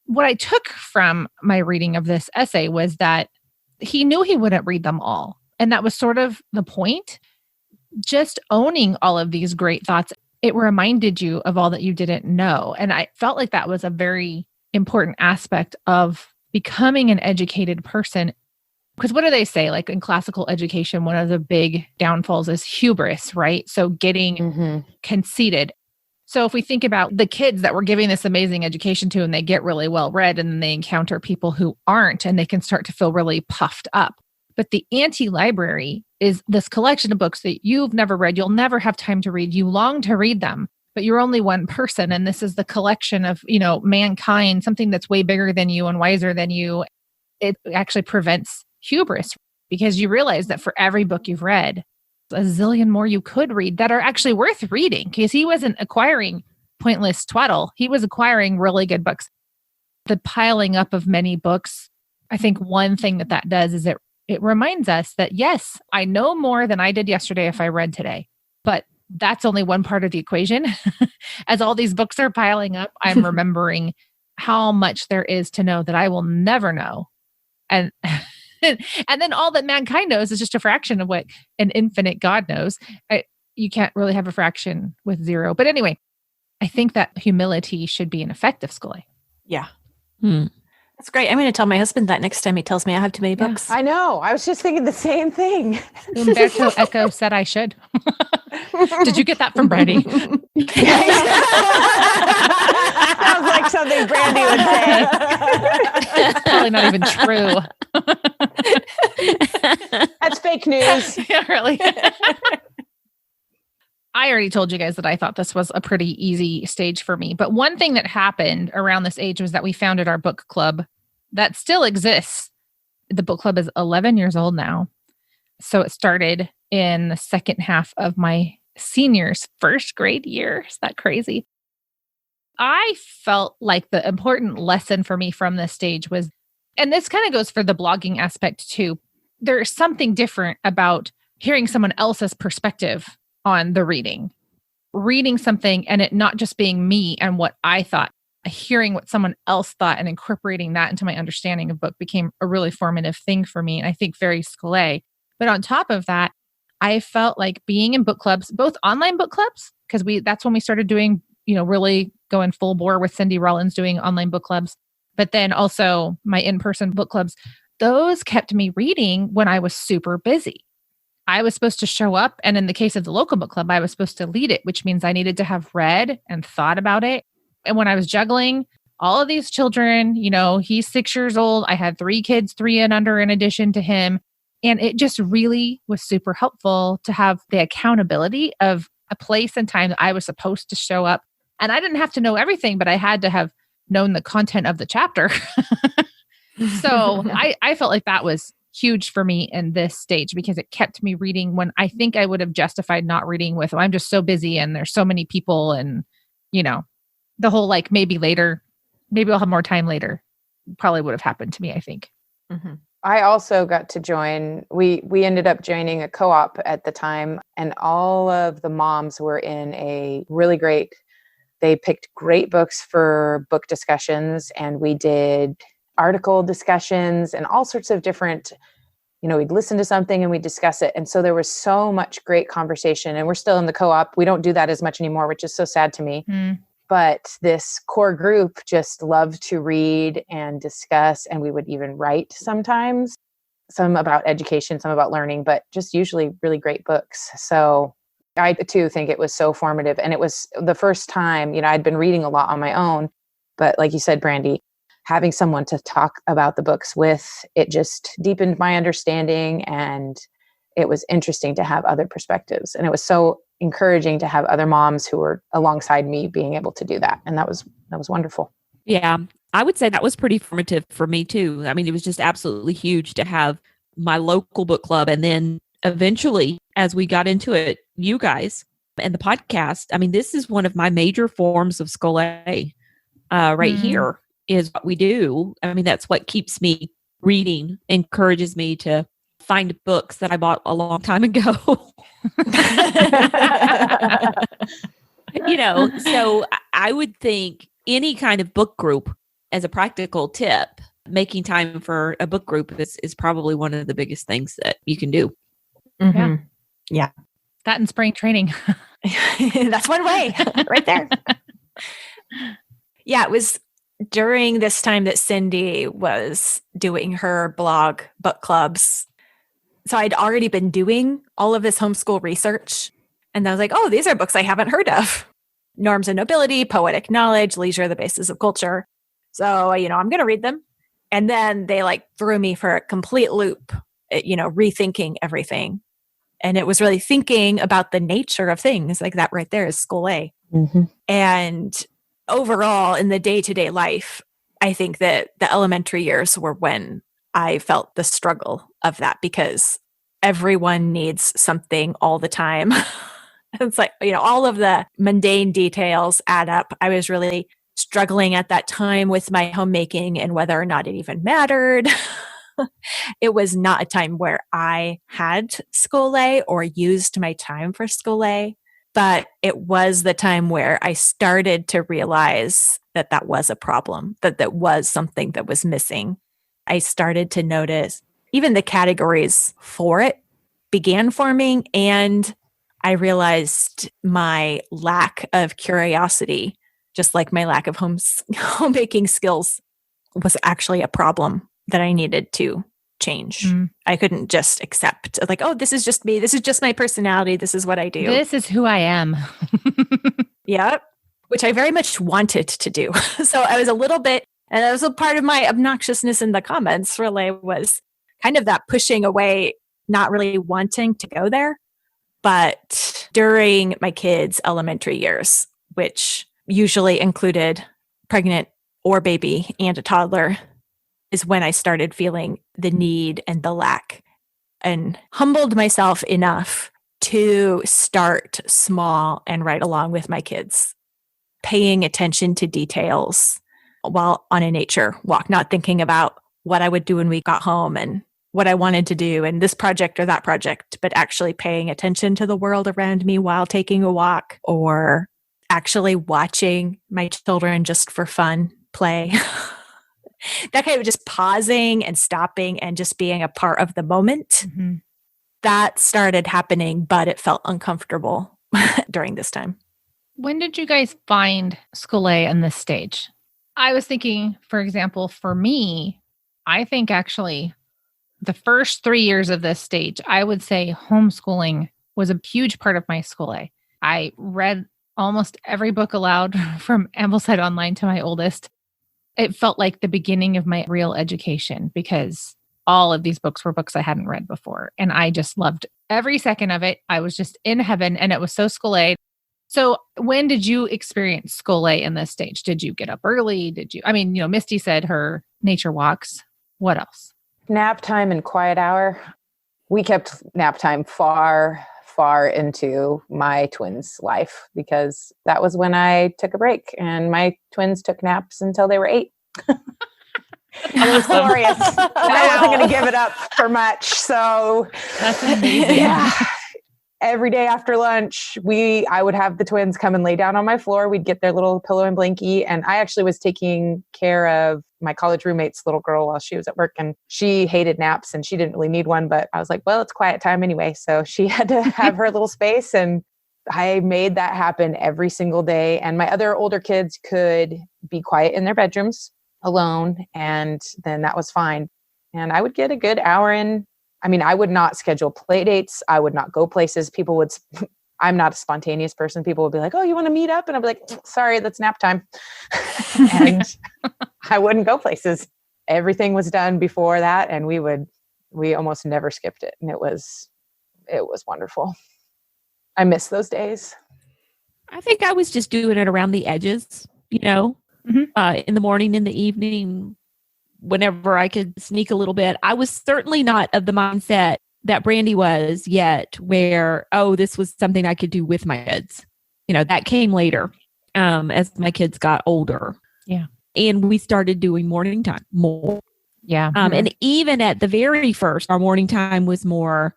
What I took from my reading of this essay was that he knew he wouldn't read them all. And that was sort of the point. Just owning all of these great thoughts, it reminded you of all that you didn't know. And I felt like that was a very important aspect of becoming an educated person. Because what do they say? Like in classical education, one of the big downfalls is hubris, right? So getting conceited. So if we think about the kids that we're giving this amazing education to and they get really well read and then they encounter people who aren't and they can start to feel really puffed up. But the anti-library is this collection of books that you've never read. You'll never have time to read. You long to read them, but you're only one person. And this is the collection of, mankind, something that's way bigger than you and wiser than you. It actually prevents hubris because you realize that for every book you've read, a zillion more you could read that are actually worth reading, because he wasn't acquiring pointless twaddle. He was acquiring really good books. The piling up of many books, I think one thing that does is it reminds us that, yes, I know more than I did yesterday if I read today, but that's only one part of the equation. As all these books are piling up, I'm remembering how much there is to know that I will never know. And then all that mankind knows is just a fraction of what an infinite God knows. You can't really have a fraction with zero. But anyway, I think that humility should be an effective Scholé. Yeah. That's great. I'm going to tell my husband that next time he tells me I have too many books. I know. I was just thinking the same thing. Umberto Eco said I should. Did you get that from Brandy? Sounds like something Brandy would say. Probably not even true. That's fake news. Yeah, really. I already told you guys that I thought this was a pretty easy stage for me. But one thing that happened around this age was that we founded our book club that still exists. The book club is 11 years old now. So it started in the second half of my senior's first grade year. Is that crazy? I felt like the important lesson for me from this stage was, and this kind of goes for the blogging aspect too, there's something different about hearing someone else's perspective on the reading something and it not just being me and what I thought, hearing what someone else thought and incorporating that into my understanding of book became a really formative thing for me. And I think very Scholé. But on top of that, I felt like being in book clubs, both online book clubs, because that's when we started doing, really going full bore with Cindy Rollins doing online book clubs. But then also my in-person book clubs, those kept me reading when I was super busy. I was supposed to show up. And in the case of the local book club, I was supposed to lead it, which means I needed to have read and thought about it. And when I was juggling all of these children, he's 6 years old. I had 3 kids, 3 and under in addition to him. And it just really was super helpful to have the accountability of a place and time that I was supposed to show up. And I didn't have to know everything, but I had to have known the content of the chapter. So I felt like that was huge for me in this stage because it kept me reading when I think I would have justified not reading with, I'm just so busy and there's so many people and, the whole like maybe later, maybe I'll have more time later probably would have happened to me, I think. Mm-hmm. I also got to join, we ended up joining a co-op at the time, and all of the moms were in a really great, they picked great books for book discussions, and we did article discussions and all sorts of different, we'd listen to something and we'd discuss it. And so there was so much great conversation, and we're still in the co-op. We don't do that as much anymore, which is so sad to me. But this core group just loved to read and discuss, and we would even write sometimes, some about education, some about learning, but just usually really great books. So I too think it was so formative. And it was the first time, I'd been reading a lot on my own, but like you said, Brandy, having someone to talk about the books with, it just deepened my understanding, and it was interesting to have other perspectives. And it was so encouraging to have other moms who were alongside me being able to do that. And that was wonderful. Yeah, I would say that was pretty formative for me too. I mean, it was just absolutely huge to have my local book club. And then eventually, as we got into it, you guys and the podcast, I mean, this is one of my major forms of Scholé right here is what we do. I mean, that's what keeps me reading, encourages me to find books that I bought a long time ago. So I would think any kind of book group, as a practical tip, making time for a book group is probably one of the biggest things that you can do. Yeah. That and spring training. That's one way right there. Yeah, it was during this time that Cindy was doing her blog book clubs. So I'd already been doing all of this homeschool research. And I was like, oh, these are books I haven't heard of. Norms and Nobility, Poetic Knowledge, Leisure, The Basis of Culture. So, I'm going to read them. And then they threw me for a complete loop, rethinking everything. And it was really thinking about the nature of things. Like that right there is Scholé. And overall, in the day-to-day life, I think that the elementary years were when I felt the struggle of that, because everyone needs something all the time. It's like, all of the mundane details add up. I was really struggling at that time with my homemaking and whether or not it even mattered. It was not a time where I had Scholé or used my time for Scholé, but it was the time where I started to realize that that was a problem, that was something that was missing. I started to notice even the categories for it began forming, and I realized my lack of curiosity, just like my lack of homemaking skills, was actually a problem that I needed to change. I couldn't just accept oh, this is just me. This is just my personality. This is what I do. This is who I am. Yep. Which I very much wanted to do. So I was a little bit, and that was a part of my obnoxiousness in the comments really, was kind of that pushing away, not really wanting to go there. But during my kids' elementary years, which usually included pregnant or baby and a toddler, is when I started feeling the need and the lack, and humbled myself enough to start small and right along with my kids, paying attention to details while on a nature walk, not thinking about what I would do when we got home and what I wanted to do and this project or that project, but actually paying attention to the world around me while taking a walk, or actually watching my children just for fun play. That kind of just pausing and stopping and just being a part of the moment. That started happening, but it felt uncomfortable during this time. When did you guys find Scholé in this stage? I was thinking, for example, for me, I think actually the first 3 years of this stage, I would say homeschooling was a huge part of my Scholé. I read almost every book aloud from Ambleside Online to my oldest. It felt like the beginning of my real education, because all of these books were books I hadn't read before. And I just loved every second of it. I was just in heaven, and it was so Scholé. So when did you experience Scholé in this stage? Did you get up early? Mystie said her nature walks. What else? Nap time and quiet hour. We kept nap time far into my twins' life, because that was when I took a break, and my twins took naps until they were 8. And it was glorious. I wasn't going to give it up for much. So that's amazing. Yeah. every day after lunch, I would have the twins come and lay down on my floor. We'd get their little pillow and blankie. And I actually was taking care of my college roommate's little girl while she was at work, and she hated naps and she didn't really need one. But I was like, well, it's quiet time anyway. So she had to have her little space, and I made that happen every single day. And my other older kids could be quiet in their bedrooms alone, and then that was fine. And I would get a good hour in. I mean, I would not schedule play dates. I would not go places. I'm not a spontaneous person. People would be like, oh, you want to meet up? And I'd be like, sorry, that's nap time. And I wouldn't go places. Everything was done before that. And we almost never skipped it. And it was wonderful. I miss those days. I think I was just doing it around the edges, in the morning, in the evening, whenever I could sneak a little bit. I was certainly not of the mindset that Brandy was yet, where, oh, this was something I could do with my kids. That came later as my kids got older. Yeah. And we started doing morning time more. Yeah. And even at the very first, our morning time was more.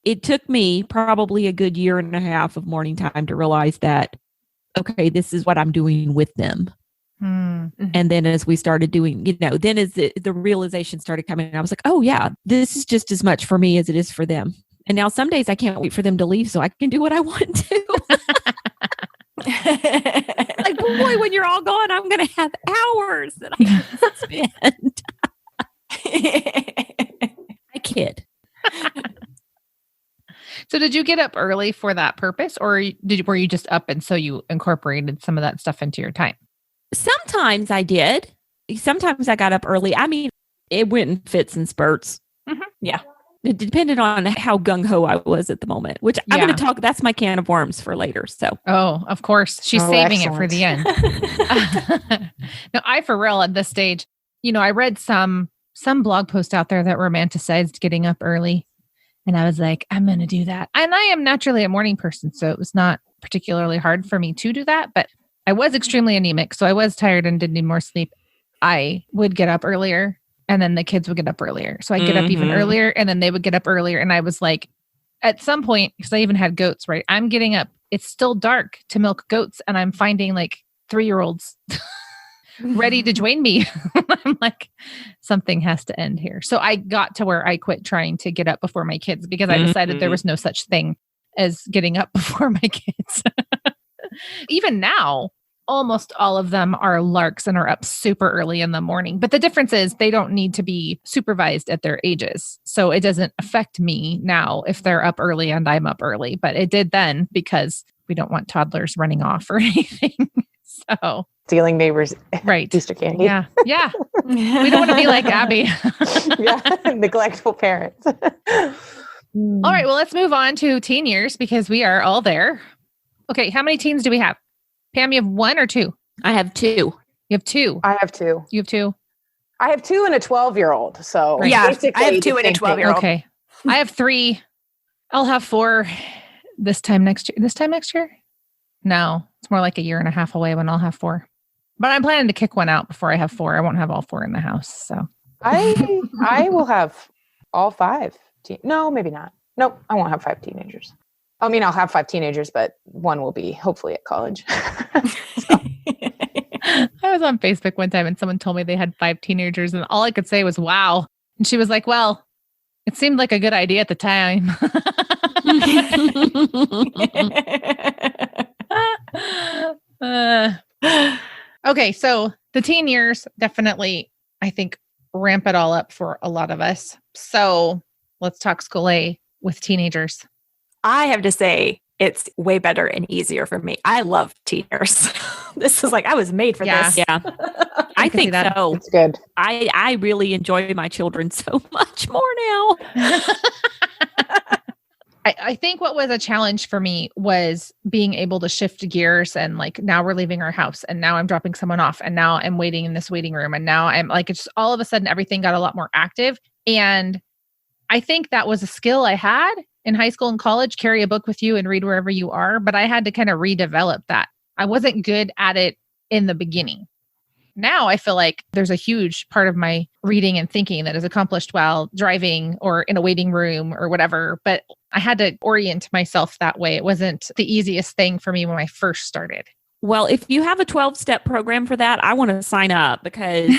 It took me probably a good year and a half of morning time to realize that, okay, this is what I'm doing with them. And then as we started doing, then as the realization started coming, I was like, oh yeah, this is just as much for me as it is for them. And now some days I can't wait for them to leave so I can do what I want to. Like, boy, when you're all gone, I'm going to have hours that I can spend. I kid. So did you get up early for that purpose, or were you just up and so you incorporated some of that stuff into your time? Sometimes I did. Sometimes I got up early. I mean, it went in fits and spurts. Mm-hmm. Yeah. It depended on how gung-ho I was at the moment, which I'm going to talk. That's my can of worms for later. So, oh, of course. She's saving it for the end. No, I, for real, at this stage, I read some blog post out there that romanticized getting up early. And I was like, I'm going to do that. And I am naturally a morning person, so it was not particularly hard for me to do that. But I was extremely anemic, so I was tired and did need more sleep. I would get up earlier, and then the kids would get up earlier. So I'd get up even earlier, and then they would get up earlier. And I was like, at some point, because I even had goats, right? I'm getting up. It's still dark to milk goats, and I'm finding like 3-year-olds ready to join me. I'm like, something has to end here. So I got to where I quit trying to get up before my kids, because I decided there was no such thing as getting up before my kids. Even now, almost all of them are larks and are up super early in the morning. But the difference is they don't need to be supervised at their ages. So it doesn't affect me now if they're up early and I'm up early. But it did then, because we don't want toddlers running off or anything. So stealing neighbors' right. Easter candy. Yeah. Yeah. We don't want to be like Abby. Yeah. Neglectful parents. All right. Well, let's move on to teen years, because we are all there. Okay. How many teens do we have? Pam, you have 1 or 2? I have 2. You have 2. I have 2. You have 2? I have 2 and a 12-year-old. So yeah, basically I have 2 and a 12-year-old. Okay. I have 3. I'll have 4 this time next year. This time next year? No, it's more like a year and a half away when I'll have 4. But I'm planning to kick one out before I have 4. I won't have all 4 in the house. So I will have all 5. No, maybe not. Nope, I won't have 5 teenagers. I mean, I'll have 5 teenagers, but one will be hopefully at college. I was on Facebook one time and someone told me they had 5 teenagers, and all I could say was, wow. And she was like, well, it seemed like a good idea at the time. Okay, so the teen years definitely, I think, ramp it all up for a lot of us. So let's talk Scholé with teenagers. I have to say, it's way better and easier for me. I love teenagers. This is like, I was made for this. Yeah. I think that. so. It's good. I really enjoy my children so much more now. I think what was a challenge for me was being able to shift gears, and like, now we're leaving our house, and now I'm dropping someone off, and now I'm waiting in this waiting room, and now I'm like, it's just all of a sudden everything got a lot more active. And I think that was a skill I had in high school and college, carry a book with you and read wherever you are. But I had to kind of redevelop that. I wasn't good at it in the beginning. Now I feel like there's a huge part of my reading and thinking that is accomplished while driving or in a waiting room or whatever. But I had to orient myself that way. It wasn't the easiest thing for me when I first started. Well, if you have a 12-step program for that, I want to sign up because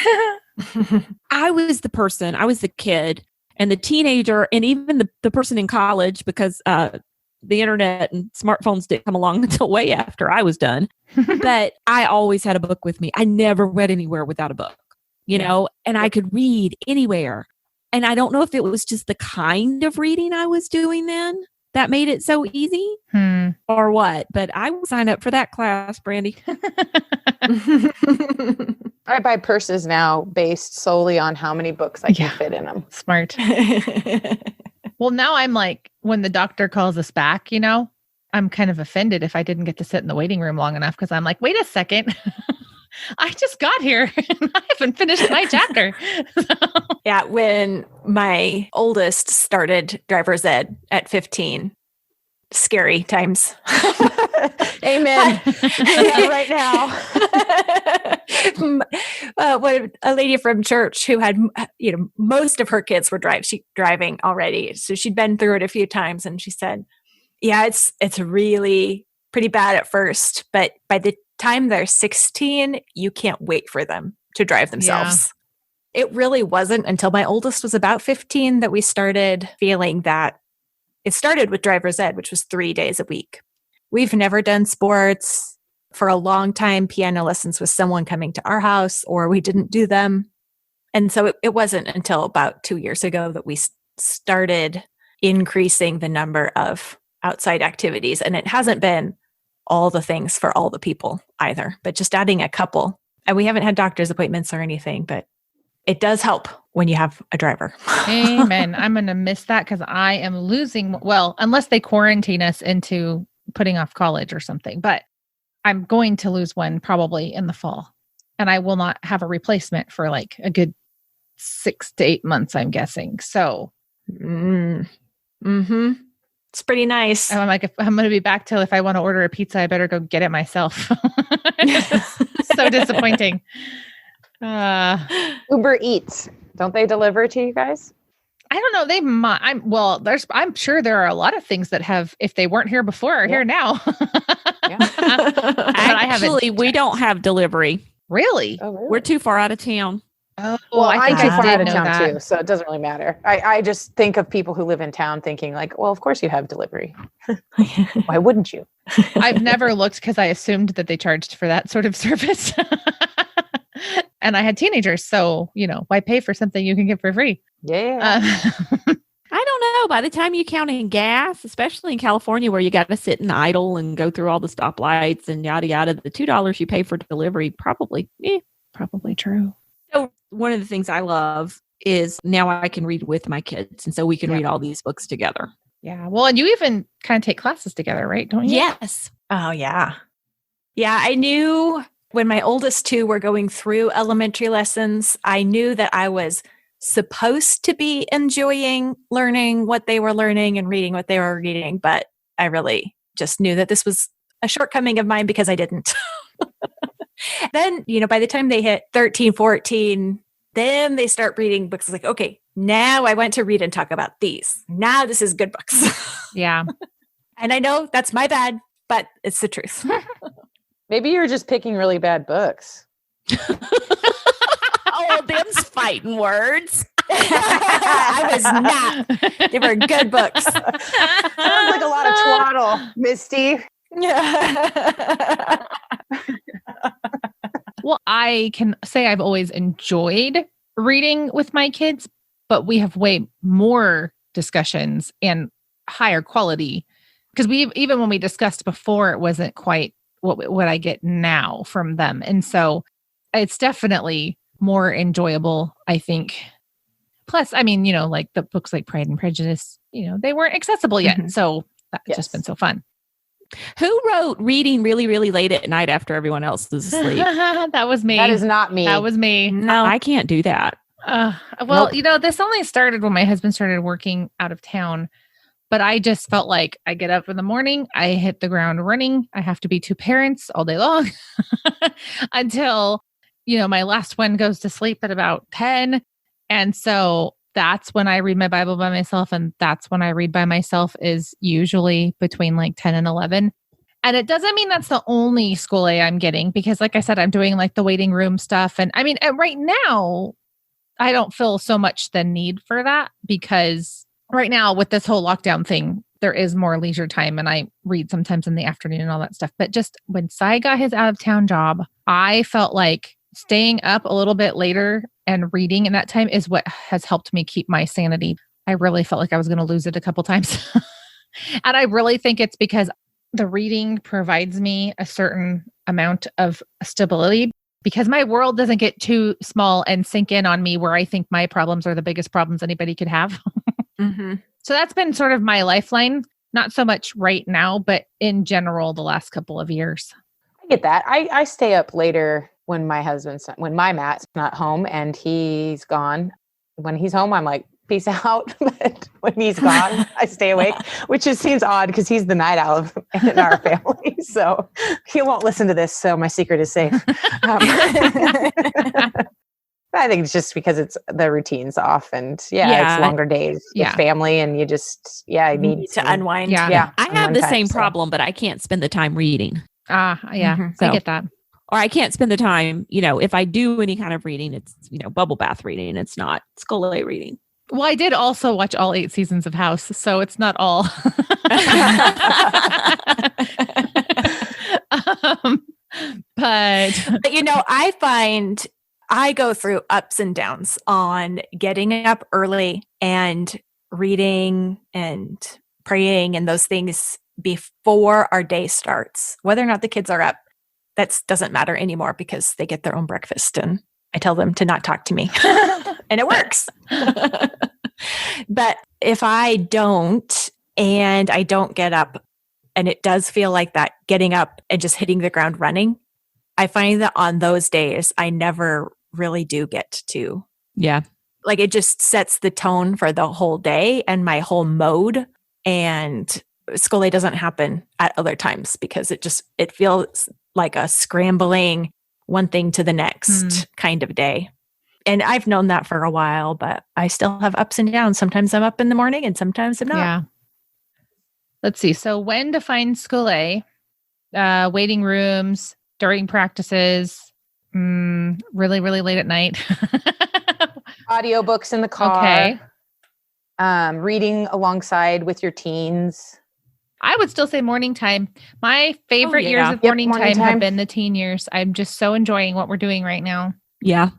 I was the kid and the teenager and even the person in college because the internet and smartphones didn't come along until way after I was done. But I always had a book with me. I never went anywhere without a book, you know, and I could read anywhere. And I don't know if it was just the kind of reading I was doing then that made it so easy or what, but I will sign up for that class, Brandy. I buy purses now based solely on how many books I can fit in them. Smart. Well, now I'm like, when the doctor calls us back, you know, I'm kind of offended if I didn't get to sit in the waiting room long enough because I'm like, wait a second. I just got here and I haven't finished my chapter. Yeah, when my oldest started driver's ed at 15, scary times. Amen. Right now. A lady from church who had, you know, most of her kids were driving already. So she'd been through it a few times and she said, yeah, it's really pretty bad at first, but by the time they're 16, you can't wait for them to drive themselves. Yeah. It really wasn't until my oldest was about 15 that we started feeling that it started with driver's ed, which was 3 days a week. We've never done sports. For a long time, piano lessons was someone coming to our house or we didn't do them. And so it wasn't until about 2 years ago that we started increasing the number of outside activities. And it hasn't been all the things for all the people either, but just adding a couple. And we haven't had doctor's appointments or anything, but it does help when you have a driver. Amen. I'm going to miss that because I am losing, well, unless they quarantine us into putting off college or something, but I'm going to lose one probably in the fall. And I will not have a replacement for like a good 6 to 8 months, I'm guessing. So, it's pretty nice. I'm like, if I'm going to be back till if I want to order a pizza, I better go get it myself. It's so disappointing. Uber Eats, don't they deliver to you guys? I don't know. They might. I'm sure there are a lot of things that have, if they weren't here before, are here now. Actually, we don't have delivery. Really? Oh, really? We're too far out of town. Oh, well, I'm too far out of town that too, so it doesn't really matter. I just think of people who live in town thinking like, well, of course you have delivery. Why wouldn't you? I've never looked because I assumed that they charged for that sort of service. And I had teenagers, so, you know, why pay for something you can get for free? Yeah. I don't know. By the time you count in gas, especially in California where you got to sit and idle and go through all the stoplights and yada, yada, the $2 you pay for delivery, probably true. So one of the things I love is now I can read with my kids. And so we can read all these books together. Yeah. Well, and you even kind of take classes together, right? Don't you? Yes. Oh, yeah. Yeah, I knew when my oldest two were going through elementary lessons, I knew that I was supposed to be enjoying learning what they were learning and reading what they were reading. But I really just knew that this was a shortcoming of mine because I didn't. Then, you know, by the time they hit 13, 14, then they start reading books. It's like, okay, now I want to read and talk about these. Now this is good books. Yeah. And I know that's my bad, but it's the truth. Maybe you're just picking really bad books. Oh, them's fighting words. I was not. They were good books. Sounds like a lot of twaddle, Misty. Yeah. Well, I can say I've always enjoyed reading with my kids, but we have way more discussions and higher quality because even when we discussed before, it wasn't quite what I get now from them. And so it's definitely more enjoyable, I think. Plus, I mean, you know, like the books like Pride and Prejudice, you know, they weren't accessible yet. Mm-hmm. So that's just been so fun. Who wrote reading really, really late at night after everyone else was asleep? That was me. That is not me. That was me. No, I can't do that. Well, you know, this only started when my husband started working out of town, but I just felt like I get up in the morning, I hit the ground running. I have to be two parents all day long until, you know, my last one goes to sleep at about 10. And so that's when I read my Bible by myself. And that's when I read by myself is usually between like 10 and 11. And it doesn't mean that's the only Scholé I'm getting because like I said, I'm doing like the waiting room stuff. And I mean, right now, I don't feel so much the need for that because right now with this whole lockdown thing, there is more leisure time and I read sometimes in the afternoon and all that stuff. But just when Sai got his out of town job, I felt like staying up a little bit later and reading in that time is what has helped me keep my sanity. I really felt like I was going to lose it a couple times. And I really think it's because the reading provides me a certain amount of stability because my world doesn't get too small and sink in on me where I think my problems are the biggest problems anybody could have. Mm-hmm. So that's been sort of my lifeline, not so much right now, but in general, the last couple of years. I get that. I stay up later when when my Matt's not home and he's gone. When he's home, I'm like, peace out. But when he's gone, I stay awake, which just seems odd because he's the night owl in our family. So he won't listen to this. So my secret is safe. I think it's just because it's the routine's off and it's longer days with family and you just, I need to unwind. Yeah. I have the same problem, but I can't spend the time reading. Mm-hmm. I get that. Or I can't spend the time, if I do any kind of reading, it's, bubble bath reading. It's not Scholé reading. Well, I did also watch all 8 seasons of House, so it's not all. But I find I go through ups and downs on getting up early and reading and praying and those things before our day starts. Whether or not the kids are up, that doesn't matter anymore because they get their own breakfast and I tell them to not talk to me and it works. But if I don't, and I don't get up and it does feel like that getting up and just hitting the ground running, I find that on those days, I never really do get to. Yeah. Like it just sets the tone for the whole day and my whole mode. And Scholé doesn't happen at other times because it feels like a scrambling one thing to the next kind of day. And I've known that for a while, but I still have ups and downs. Sometimes I'm up in the morning and sometimes I'm not. Yeah. Let's see. So when to find Scholé, waiting rooms, during practices, really, really late at night. Audiobooks in the car. Okay. Reading alongside with your teens. I would still say morning time. My favorite years of morning time have been the teen years. I'm just so enjoying what we're doing right now. Yeah.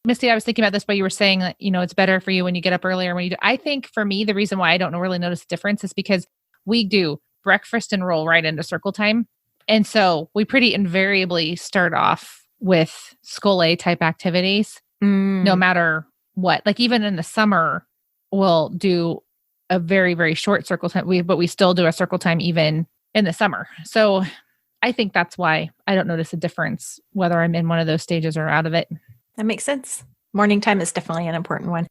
Mystie, I was thinking about this, but you were saying that, it's better for you when you get up earlier. I think for me, the reason why I don't really notice a difference is because we do breakfast and roll right into circle time. And so we pretty invariably start off with Scholé type activities, no matter what. Like even in the summer, we'll do a very, very short circle time, but we still do a circle time even in the summer. So I think that's why I don't notice a difference whether I'm in one of those stages or out of it. That makes sense. Morning time is definitely an important one.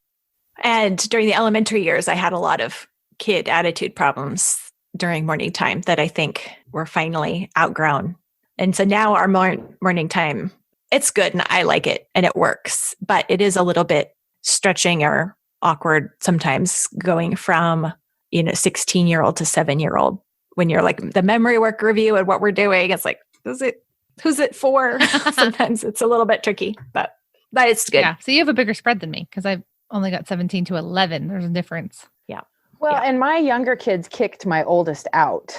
And during the elementary years, I had a lot of kid attitude problems during morning time that I think were finally outgrown. And so now our morning time, it's good and I like it and it works, but it is a little bit stretching or awkward sometimes going from, 16-year-old to 7-year-old when you're like the memory work review and what we're doing. It's like, who's it for? Sometimes it's a little bit tricky, but it's good. Yeah. So you have a bigger spread than me because I've only got 17 to 11. There's a difference. Yeah. Well, and my younger kids kicked my oldest out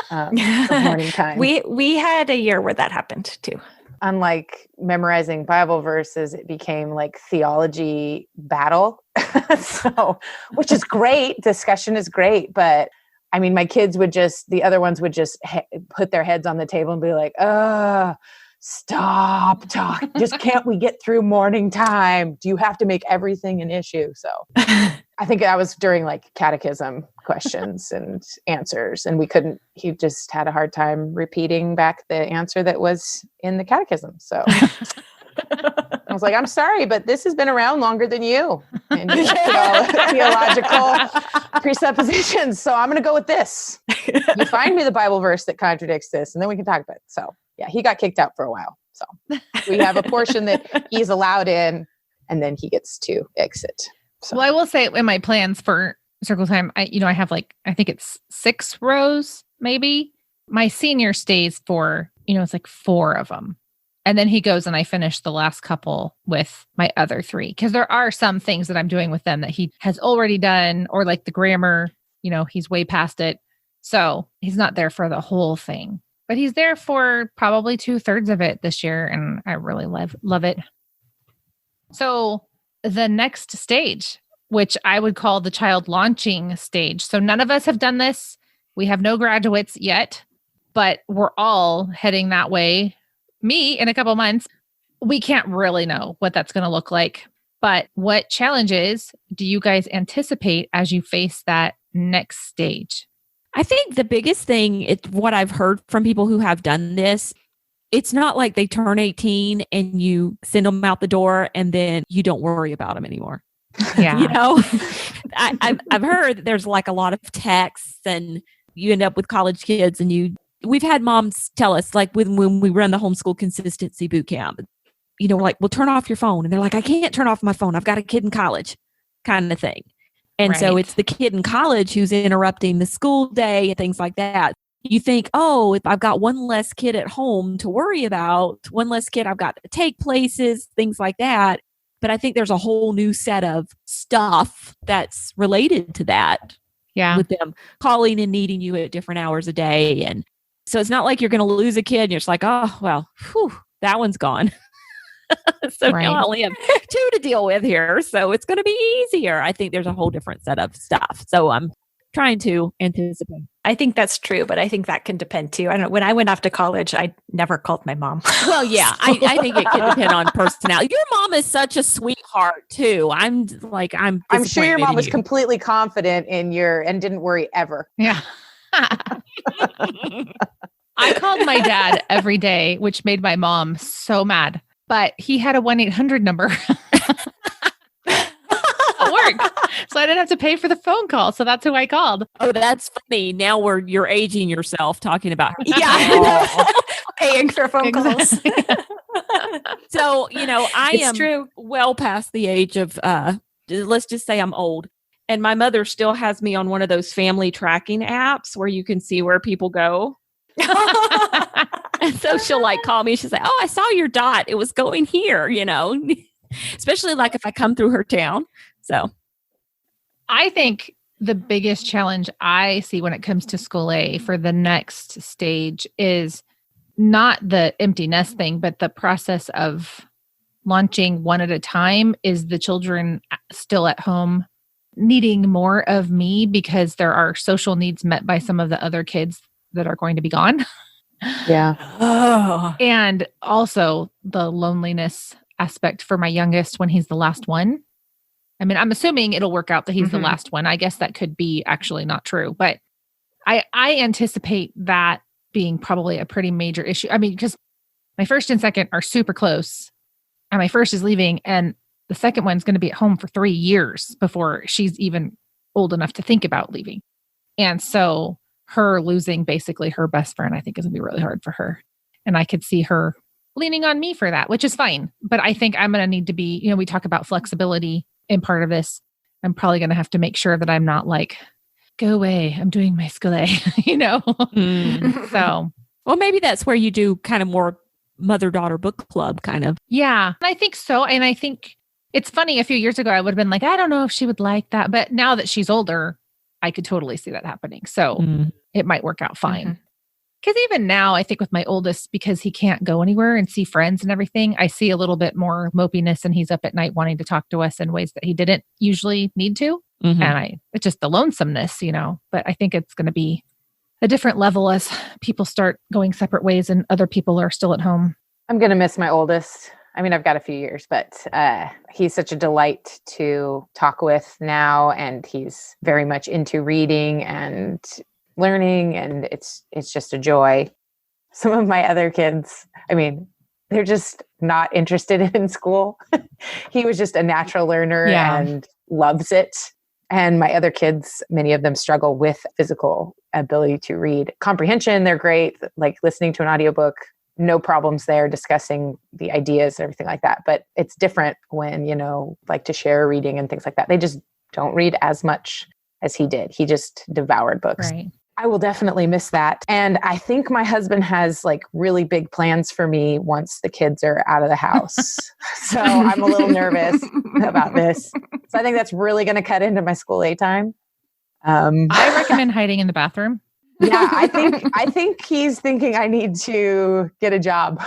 for morning time. We had a year where that happened too. Unlike memorizing Bible verses, it became like theology battle. So, which is great. Discussion is great. But I mean, my kids the other ones would just put their heads on the table and be like, stop talking. Just can't we get through morning time? Do you have to make everything an issue? So I think I was during like catechism questions and answers, and he just had a hard time repeating back the answer that was in the catechism. So I was like, I'm sorry, but this has been around longer than you and theological presuppositions. So I'm going to go with this. You find me the Bible verse that contradicts this, and then we can talk about it. So yeah, he got kicked out for a while. So we have a portion that he's allowed in, and then he gets to exit. So. Well, I will say in my plans for circle time, I have I think it's 6 rows, maybe. My senior stays for, it's 4 of them. And then he goes and I finish the last couple with my other 3. Because there are some things that I'm doing with them that he has already done, or like the grammar, he's way past it. So he's not there for the whole thing. But he's there for probably 2/3 of it this year. And I really love it. So the next stage, which I would call the child launching stage. So none of us have done this. We have no graduates yet, but we're all heading that way. Me in a couple months. We can't really know what that's going to look like. But what challenges do you guys anticipate as you face that next stage? I think the biggest thing, what I've heard from people who have done this, it's not like they turn 18 and you send them out the door and then you don't worry about them anymore. Yeah. I've heard that there's like a lot of texts and you end up with college kids and we've had moms tell us, like when we run the homeschool consistency boot camp, like, well, turn off your phone. And they're like, I can't turn off my phone. I've got a kid in college, kind of thing. And so it's the kid in college who's interrupting the school day and things like that. You think, oh, if I've got one less kid at home to worry about, one less kid I've got to take places, things like that. But I think there's a whole new set of stuff that's related to that. Yeah. With them calling and needing you at different hours a day. And so it's not like you're going to lose a kid and you're just like, oh, well, that one's gone. So now I only have 2 to deal with here. So it's going to be easier. I think there's a whole different set of stuff. So I'm trying to anticipate. I think that's true, but I think that can depend too. I don't know. When I went off to college, I never called my mom. Well, yeah, I think it can depend on personality. Your mom is such a sweetheart too. I'm sure your mom was completely confident in and didn't worry ever. Yeah. I called my dad every day, which made my mom so mad. But he had a 1-800 number. At work. So I didn't have to pay for the phone call. So that's who I called. Oh, that's funny. Now you're aging yourself talking about her. Yeah. Paying for phone calls. So, I am well past the age of, let's just say I'm old. And my mother still has me on one of those family tracking apps where you can see where people go. And so she'll call me. She'll say, oh, I saw your dot. It was going here, especially if I come through her town. So I think the biggest challenge I see when it comes to Scholé for the next stage is not the empty nest thing, but the process of launching one at a time. Is the children still at home needing more of me because there are social needs met by some of the other kids that are going to be gone? Yeah. Oh. And also the loneliness aspect for my youngest when he's the last one. I mean, I'm assuming it'll work out that he's the last one. I guess that could be actually not true, but I anticipate that being probably a pretty major issue. I mean, because my first and second are super close and my first is leaving and the second one's going to be at home for 3 years before she's even old enough to think about leaving. And so her losing basically her best friend, I think is going to be really hard for her. And I could see her leaning on me for that, which is fine. But I think I'm going to need to be, we talk about flexibility in part of this. I'm probably going to have to make sure that I'm not go away, I'm doing my Scholé, So, well, maybe that's where you do kind of more mother-daughter book club kind of. Yeah, I think so. And I think it's funny, a few years ago, I would have been I don't know if she would like that. But now that she's older, I could totally see that happening. So it might work out fine. Because even now, I think with my oldest, because he can't go anywhere and see friends and everything, I see a little bit more mopiness and he's up at night wanting to talk to us in ways that he didn't usually need to. And it's just the lonesomeness, but I think it's going to be a different level as people start going separate ways and other people are still at home. I'm going to miss my oldest. I mean, I've got a few years, but he's such a delight to talk with now. And he's very much into reading and learning. And it's just a joy. Some of my other kids, I mean, they're just not interested in school. He was just a natural learner and loves it. And my other kids, many of them struggle with physical ability to read. Comprehension, they're great. Listening to an audiobook, no problems there discussing the ideas and everything like that. But it's different when, like to share reading and things like that. They just don't read as much as he did. He just devoured books. Right. I will definitely miss that. And I think my husband has like really big plans for me once the kids are out of the house. So I'm a little nervous about this. So I think that's really going to cut into my Scholé time. I recommend hiding in the bathroom. Yeah, I think he's thinking I need to get a job.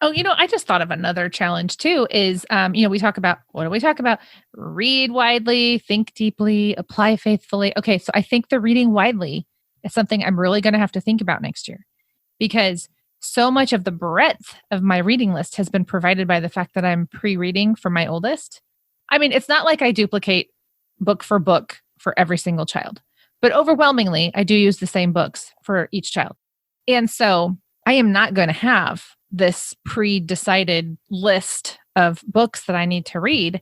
Oh, I just thought of another challenge too is, we talk about, what do we talk about? Read widely, think deeply, apply faithfully. Okay. So I think the reading widely is something I'm really going to have to think about next year, because so much of the breadth of my reading list has been provided by the fact that I'm pre-reading for my oldest. I mean, it's not like I duplicate book for every single child, but overwhelmingly I do use the same books for each child. And so I am not going to have this pre-decided list of books that I need to read.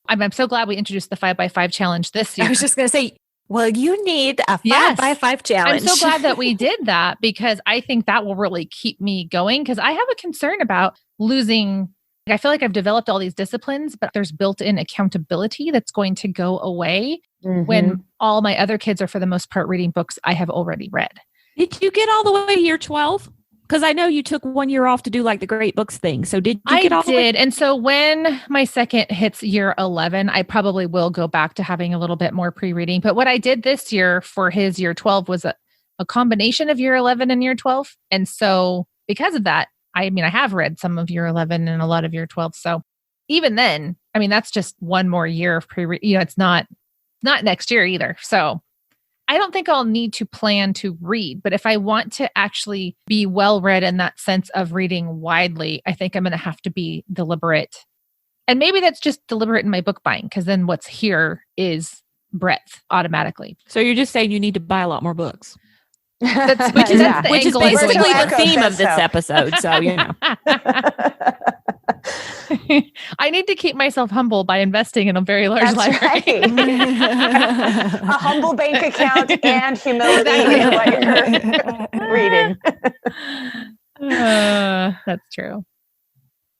I'm so glad we introduced the 5x5 challenge this year. I was just going to say, well, you need a 5x5 challenge. I'm so glad that we did that, because I think that will really keep me going, because I have a concern about losing. I feel like I've developed all these disciplines, but there's built-in accountability that's going to go away when all my other kids are, for the most part, reading books I have already read. Did you get all the way to year 12? Because I know you took 1 year off to do like the great books thing. So did you get all the way? I did. And so when my second hits year 11, I probably will go back to having a little bit more pre-reading. But what I did this year for his year 12 was a combination of year 11 and year 12. And so because of that, I have read some of year 11 and a lot of year 12. So even then, that's just one more year of pre-reading. It's not next year either. So I don't think I'll need to plan to read, but if I want to actually be well-read in that sense of reading widely, I think I'm going to have to be deliberate. And maybe that's just deliberate in my book buying, because then what's here is breadth automatically. So you're just saying you need to buy a lot more books. Which is basically the theme of this episode. So, I need to keep myself humble by investing in a very large library. Right. A humble bank account and humility in what you're reading. That's true.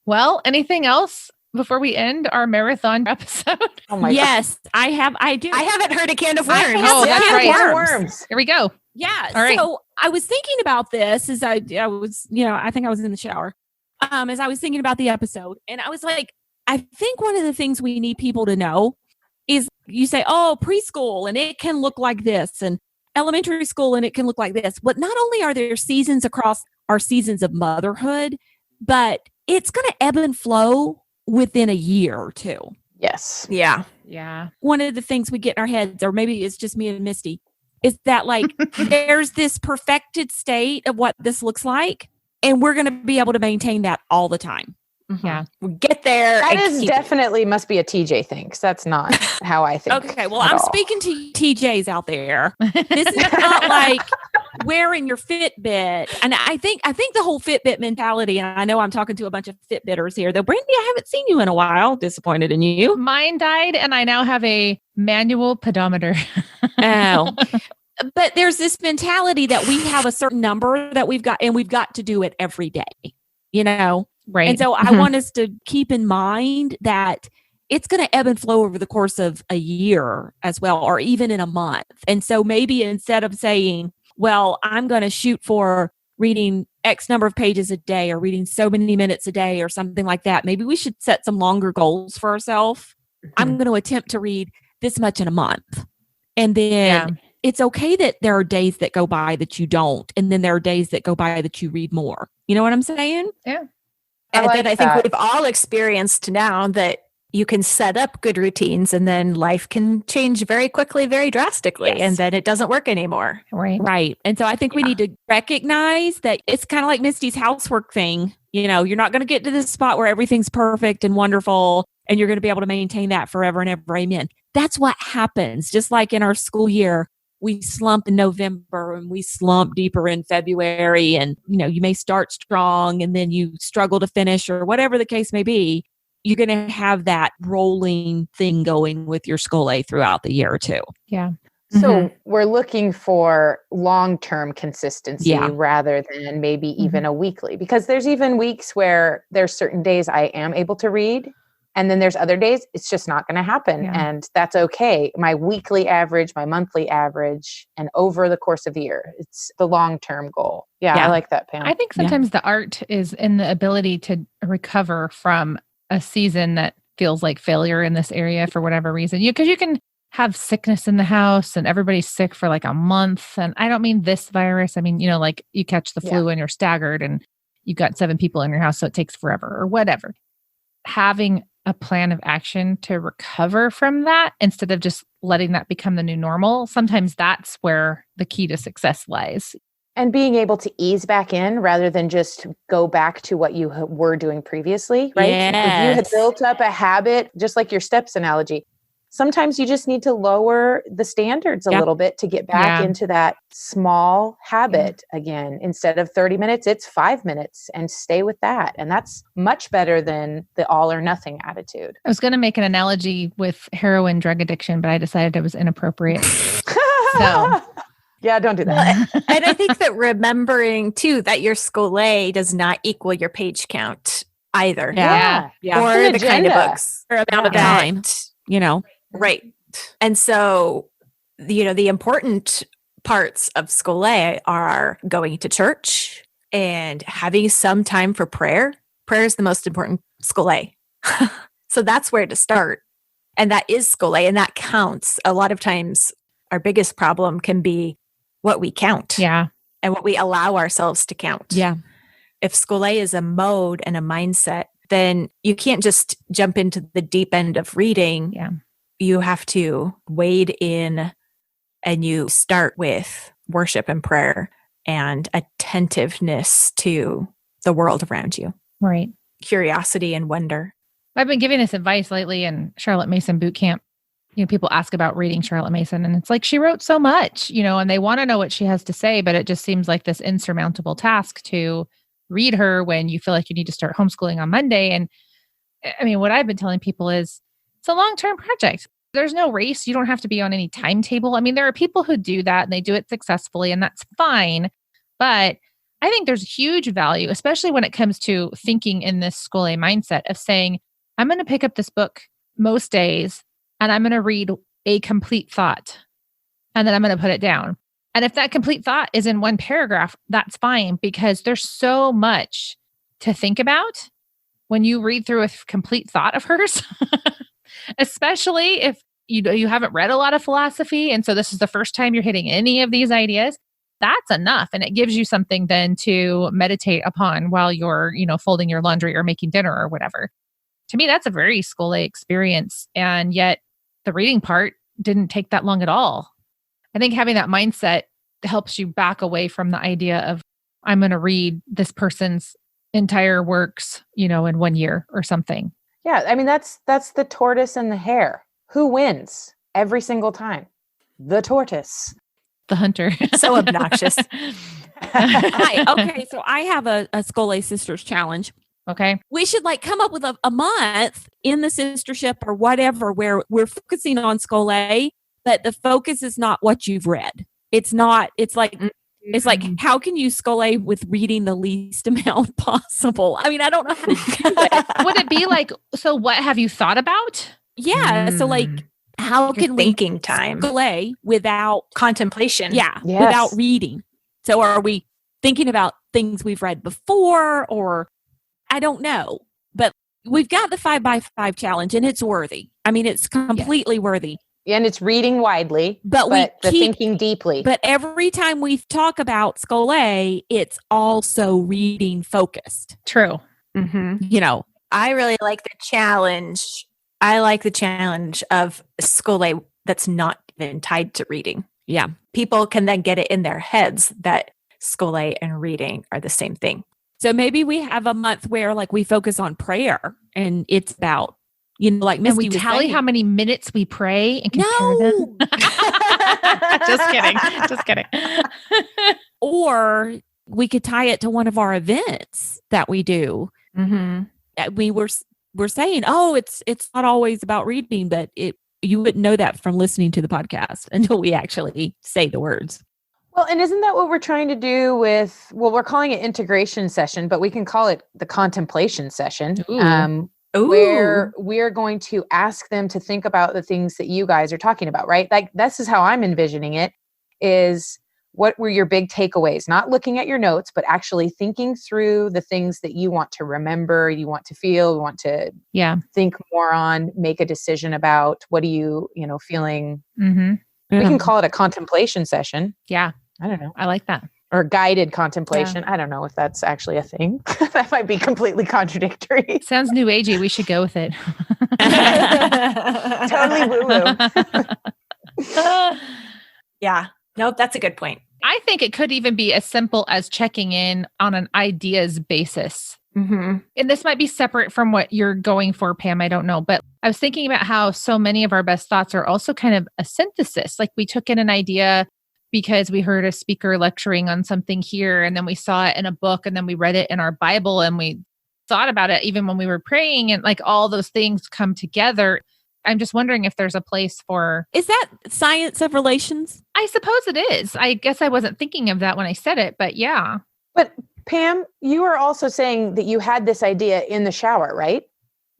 Well, anything else before we end our marathon episode? Oh my yes, God. I do. I haven't heard a can of worms. That's right. Worms. Here we go. Yeah. All right. So I was thinking about this as I was, I think I was in the shower. As I was thinking about the episode, and I was like, I think one of the things we need people to know is, you say, oh, preschool and it can look like this, and elementary school and it can look like this. But not only are there seasons across our seasons of motherhood, but it's going to ebb and flow within a year or two. Yes. Yeah. Yeah. One of the things we get in our heads, or maybe it's just me and Mystie, is that like there's this perfected state of what this looks like, and we're going to be able to maintain that all the time. Mm-hmm. Yeah. We get there. That is definitely must be a TJ thing, because that's not how I think. Okay. Well, I'm speaking to TJs out there. This is not like wearing your Fitbit. And I think the whole Fitbit mentality, and I know I'm talking to a bunch of Fitbitters here, though, Brandy, I haven't seen you in a while. Disappointed in you. Mine died, and I now have a manual pedometer. Oh. But there's this mentality that we have a certain number that we've got, and we've got to do it every day, Right. And so I want us to keep in mind that it's going to ebb and flow over the course of a year as well, or even in a month. And so maybe instead of saying, well, I'm going to shoot for reading X number of pages a day, or reading so many minutes a day, or something like that, maybe we should set some longer goals for ourselves. I'm going to attempt to read this much in a month. And then it's okay that there are days that go by that you don't. And then there are days that go by that you read more. You know what I'm saying? Yeah. And then I think we've all experienced now that you can set up good routines, and then life can change very quickly, very drastically. Yes. And then it doesn't work anymore. Right. And so I think we need to recognize that it's kind of like Mystie's housework thing. You're not going to get to this spot where everything's perfect and wonderful, and you're going to be able to maintain that forever and ever. Amen. That's what happens. Just like in our school year, we slump in November and we slump deeper in February, and you may start strong and then you struggle to finish, or whatever the case may be. You're going to have that rolling thing going with your Scholé throughout the year or two. Yeah. So we're looking for long-term consistency rather than maybe even a weekly, because there's even weeks where there's certain days I am able to read. And then there's other days it's just not going to happen. Yeah. And that's okay. My weekly average, my monthly average, and over the course of the year, it's the long-term goal. Yeah. I like that, Pam. I think sometimes the art is in the ability to recover from a season that feels like failure in this area for whatever reason. Because you can have sickness in the house and everybody's sick for like a month. And I don't mean this virus. I mean, like you catch the flu and you're staggered and you've got 7 people in your house, so it takes forever or whatever. Having a plan of action to recover from that instead of just letting that become the new normal. Sometimes that's where the key to success lies. And being able to ease back in rather than just go back to what you were doing previously, right? Yes. If you had built up a habit, just like your steps analogy, sometimes you just need to lower the standards a little bit to get back into that small habit again. Instead of 30 minutes, it's 5 minutes, and stay with that. And that's much better than the all or nothing attitude. I was going to make an analogy with heroin drug addiction, but I decided it was inappropriate. So yeah, don't do that. And I think that remembering too that your Scholé does not equal your page count either. Yeah. Or the kind of books or amount of time, Right. And so, the important parts of Scholé are going to church and having some time for prayer. Prayer is the most important Scholé. So that's where to start. And that is Scholé, and that counts. A lot of times our biggest problem can be what we count. Yeah. And what we allow ourselves to count. Yeah. If Scholé is a mode and a mindset, then you can't just jump into the deep end of reading. Yeah. You have to wade in, and you start with worship and prayer and attentiveness to the world around you. Right. Curiosity and wonder. I've been giving this advice lately in Charlotte Mason boot camp. People ask about reading Charlotte Mason, and it's like she wrote so much, and they want to know what she has to say, but it just seems like this insurmountable task to read her when you feel like you need to start homeschooling on Monday. And I mean, what I've been telling people is it's a long-term project. There's no race. You don't have to be on any timetable. I mean, there are people who do that and they do it successfully, and that's fine. But I think there's huge value, especially when it comes to thinking in this Scholé mindset of saying, I'm going to pick up this book most days and I'm going to read a complete thought, and then I'm going to put it down. And if that complete thought is in one paragraph, that's fine, because there's so much to think about when you read through a complete thought of hers, especially if you haven't read a lot of philosophy. And so this is the first time you're hitting any of these ideas. That's enough. And it gives you something then to meditate upon while you're, folding your laundry or making dinner or whatever. To me, that's a very Scholé experience. And yet the reading part didn't take that long at all. I think having that mindset helps you back away from the idea of, I'm going to read this person's entire works, in 1 year or something. Yeah. I mean, that's the tortoise and the hare. Who wins every single time? The tortoise. The hunter. So obnoxious. Okay, so I have a Scholé Sisters challenge. Okay. We should come up with a month in the Sistership or whatever where we're focusing on Scholé, but the focus is not what you've read. It's like how can you Scholé with reading the least amount possible? I mean, I don't know how to do it. Would it be so what have you thought about? Yeah. So how can we thinking time Scholé without contemplation? Yeah. Yes. Without reading. So are we thinking about things we've read before, or I don't know, but we've got the 5x5 challenge and it's worthy. I mean, it's completely worthy. And it's reading widely, but the thinking deeply. But every time we talk about Scholé, it's also reading focused. True. Mm-hmm. I really like the challenge. I like the challenge of Scholé that's not even tied to reading. Yeah. People can then get it in their heads that Scholé and reading are the same thing. So maybe we have a month where we focus on prayer, and it's about, like Mystie and we tally saying, how many minutes we pray and compare them. Just kidding. Or we could tie it to one of our events that we do. Mm-hmm. We're saying, it's not always about reading, but you wouldn't know that from listening to the podcast until we actually say the words. Well, and isn't that what we're trying to do with, we're calling it integration session, but we can call it the contemplation session, where we're going to ask them to think about the things that you guys are talking about, right? Like, this is how I'm envisioning it, is what were your big takeaways? Not looking at your notes, but actually thinking through the things that you want to remember, you want to feel, you want to think more on, make a decision about. What are you, feeling? Mm-hmm. We can call it a contemplation session. Yeah. I don't know. I like that. Or guided contemplation. Yeah. I don't know if that's actually a thing. That might be completely contradictory. Sounds new agey. We should go with it. Totally woo-woo. Yeah. Nope, that's a good point. I think it could even be as simple as checking in on an ideas basis. Mm-hmm. And this might be separate from what you're going for, Pam. I don't know. But I was thinking about how so many of our best thoughts are also kind of a synthesis. Like, we took in an idea because we heard a speaker lecturing on something here, and then we saw it in a book, and then we read it in our Bible, and we thought about it even when we were praying, and like all those things come together. I'm just wondering if there's a place for... Is that science of relations? I suppose it is. I guess I wasn't thinking of that when I said it, but yeah. But Pam, you were also saying that you had this idea in the shower, right?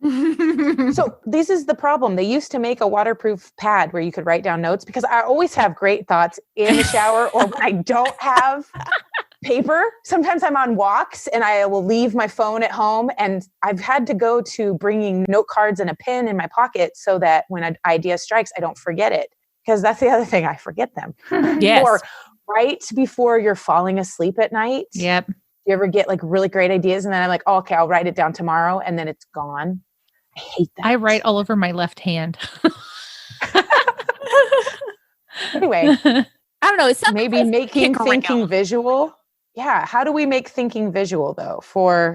So this is the problem. They used to make a waterproof pad where you could write down notes, because I always have great thoughts in the shower, or when I don't have paper. Sometimes I'm on walks and I will leave my phone at home, and I've had to go to bringing note cards and a pen in my pocket so that when an idea strikes, I don't forget it. Because that's the other thing, I forget them. Yes. Or right before you're falling asleep at night. Yep. You ever get like really great ideas and then I'm like, oh, okay, I'll write it down tomorrow, and then it's gone. I hate that. I write all over my left hand. Anyway, I don't know. It's maybe making thinking visual. Yeah. How do we make thinking visual though?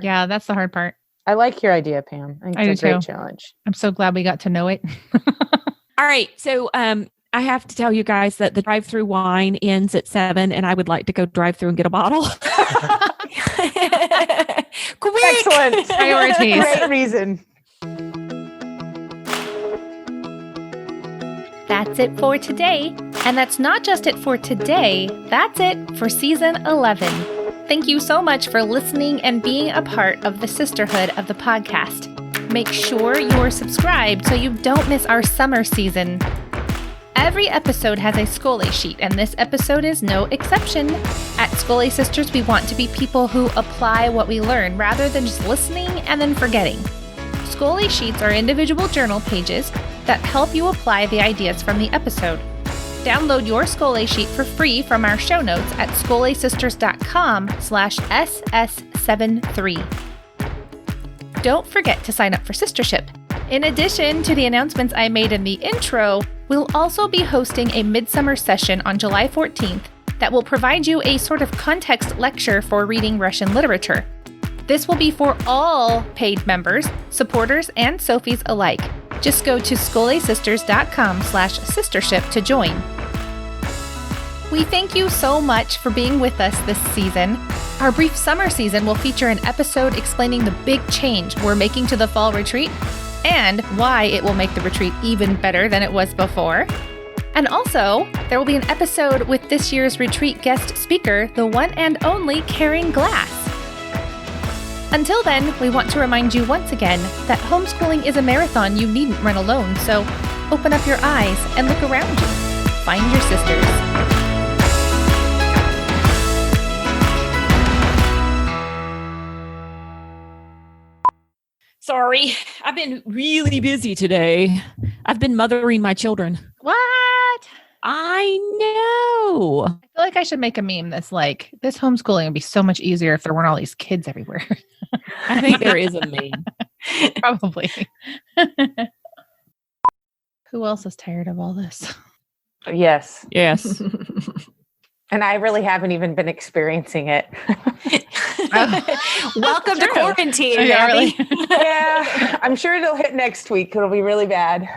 Yeah, that's the hard part. I like your idea, Pam. I think it's a great challenge. I'm so glad we got to know it. All right. So I have to tell you guys that the drive-through wine ends at 7, and I would like to go drive through and get a bottle. Quick. Excellent. Priorities. Great reason. That's it for today. And that's not just it for today. That's it for season 11. Thank you so much for listening and being a part of the sisterhood of the podcast. Make sure you're subscribed so you don't miss our summer season. Every episode has a Scholé sheet, and this episode is no exception. At Scholé Sisters, we want to be people who apply what we learn rather than just listening and then forgetting. Scholé sheets are individual journal pages that help you apply the ideas from the episode. Download your Scholé sheet for free from our show notes at scholesisters.com/SS73. Don't forget to sign up for Sistership. In addition to the announcements I made in the intro, we'll also be hosting a midsummer session on July 14th that will provide you a sort of context lecture for reading Russian literature. This will be for all paid members, supporters, and Sophies alike. Just go to scholesisters.com/sistership to join. We thank you so much for being with us this season. Our brief summer season will feature an episode explaining the big change we're making to the fall retreat and why it will make the retreat even better than it was before. And also, there will be an episode with this year's retreat guest speaker, the one and only Karen Glass. Until then, we want to remind you once again that homeschooling is a marathon you needn't run alone, so open up your eyes and look around you. Find your sisters. Sorry, I've been really busy today. I've been mothering my children. What? I know. I feel like I should make a meme that's like, this homeschooling would be so much easier if there weren't all these kids everywhere. I think there is a meme. Probably. Who else is tired of all this? Yes. Yes. And I really haven't even been experiencing it. Welcome to quarantine, Yeah, Brandy. really. Yeah, I'm sure it'll hit next week. It'll be really bad.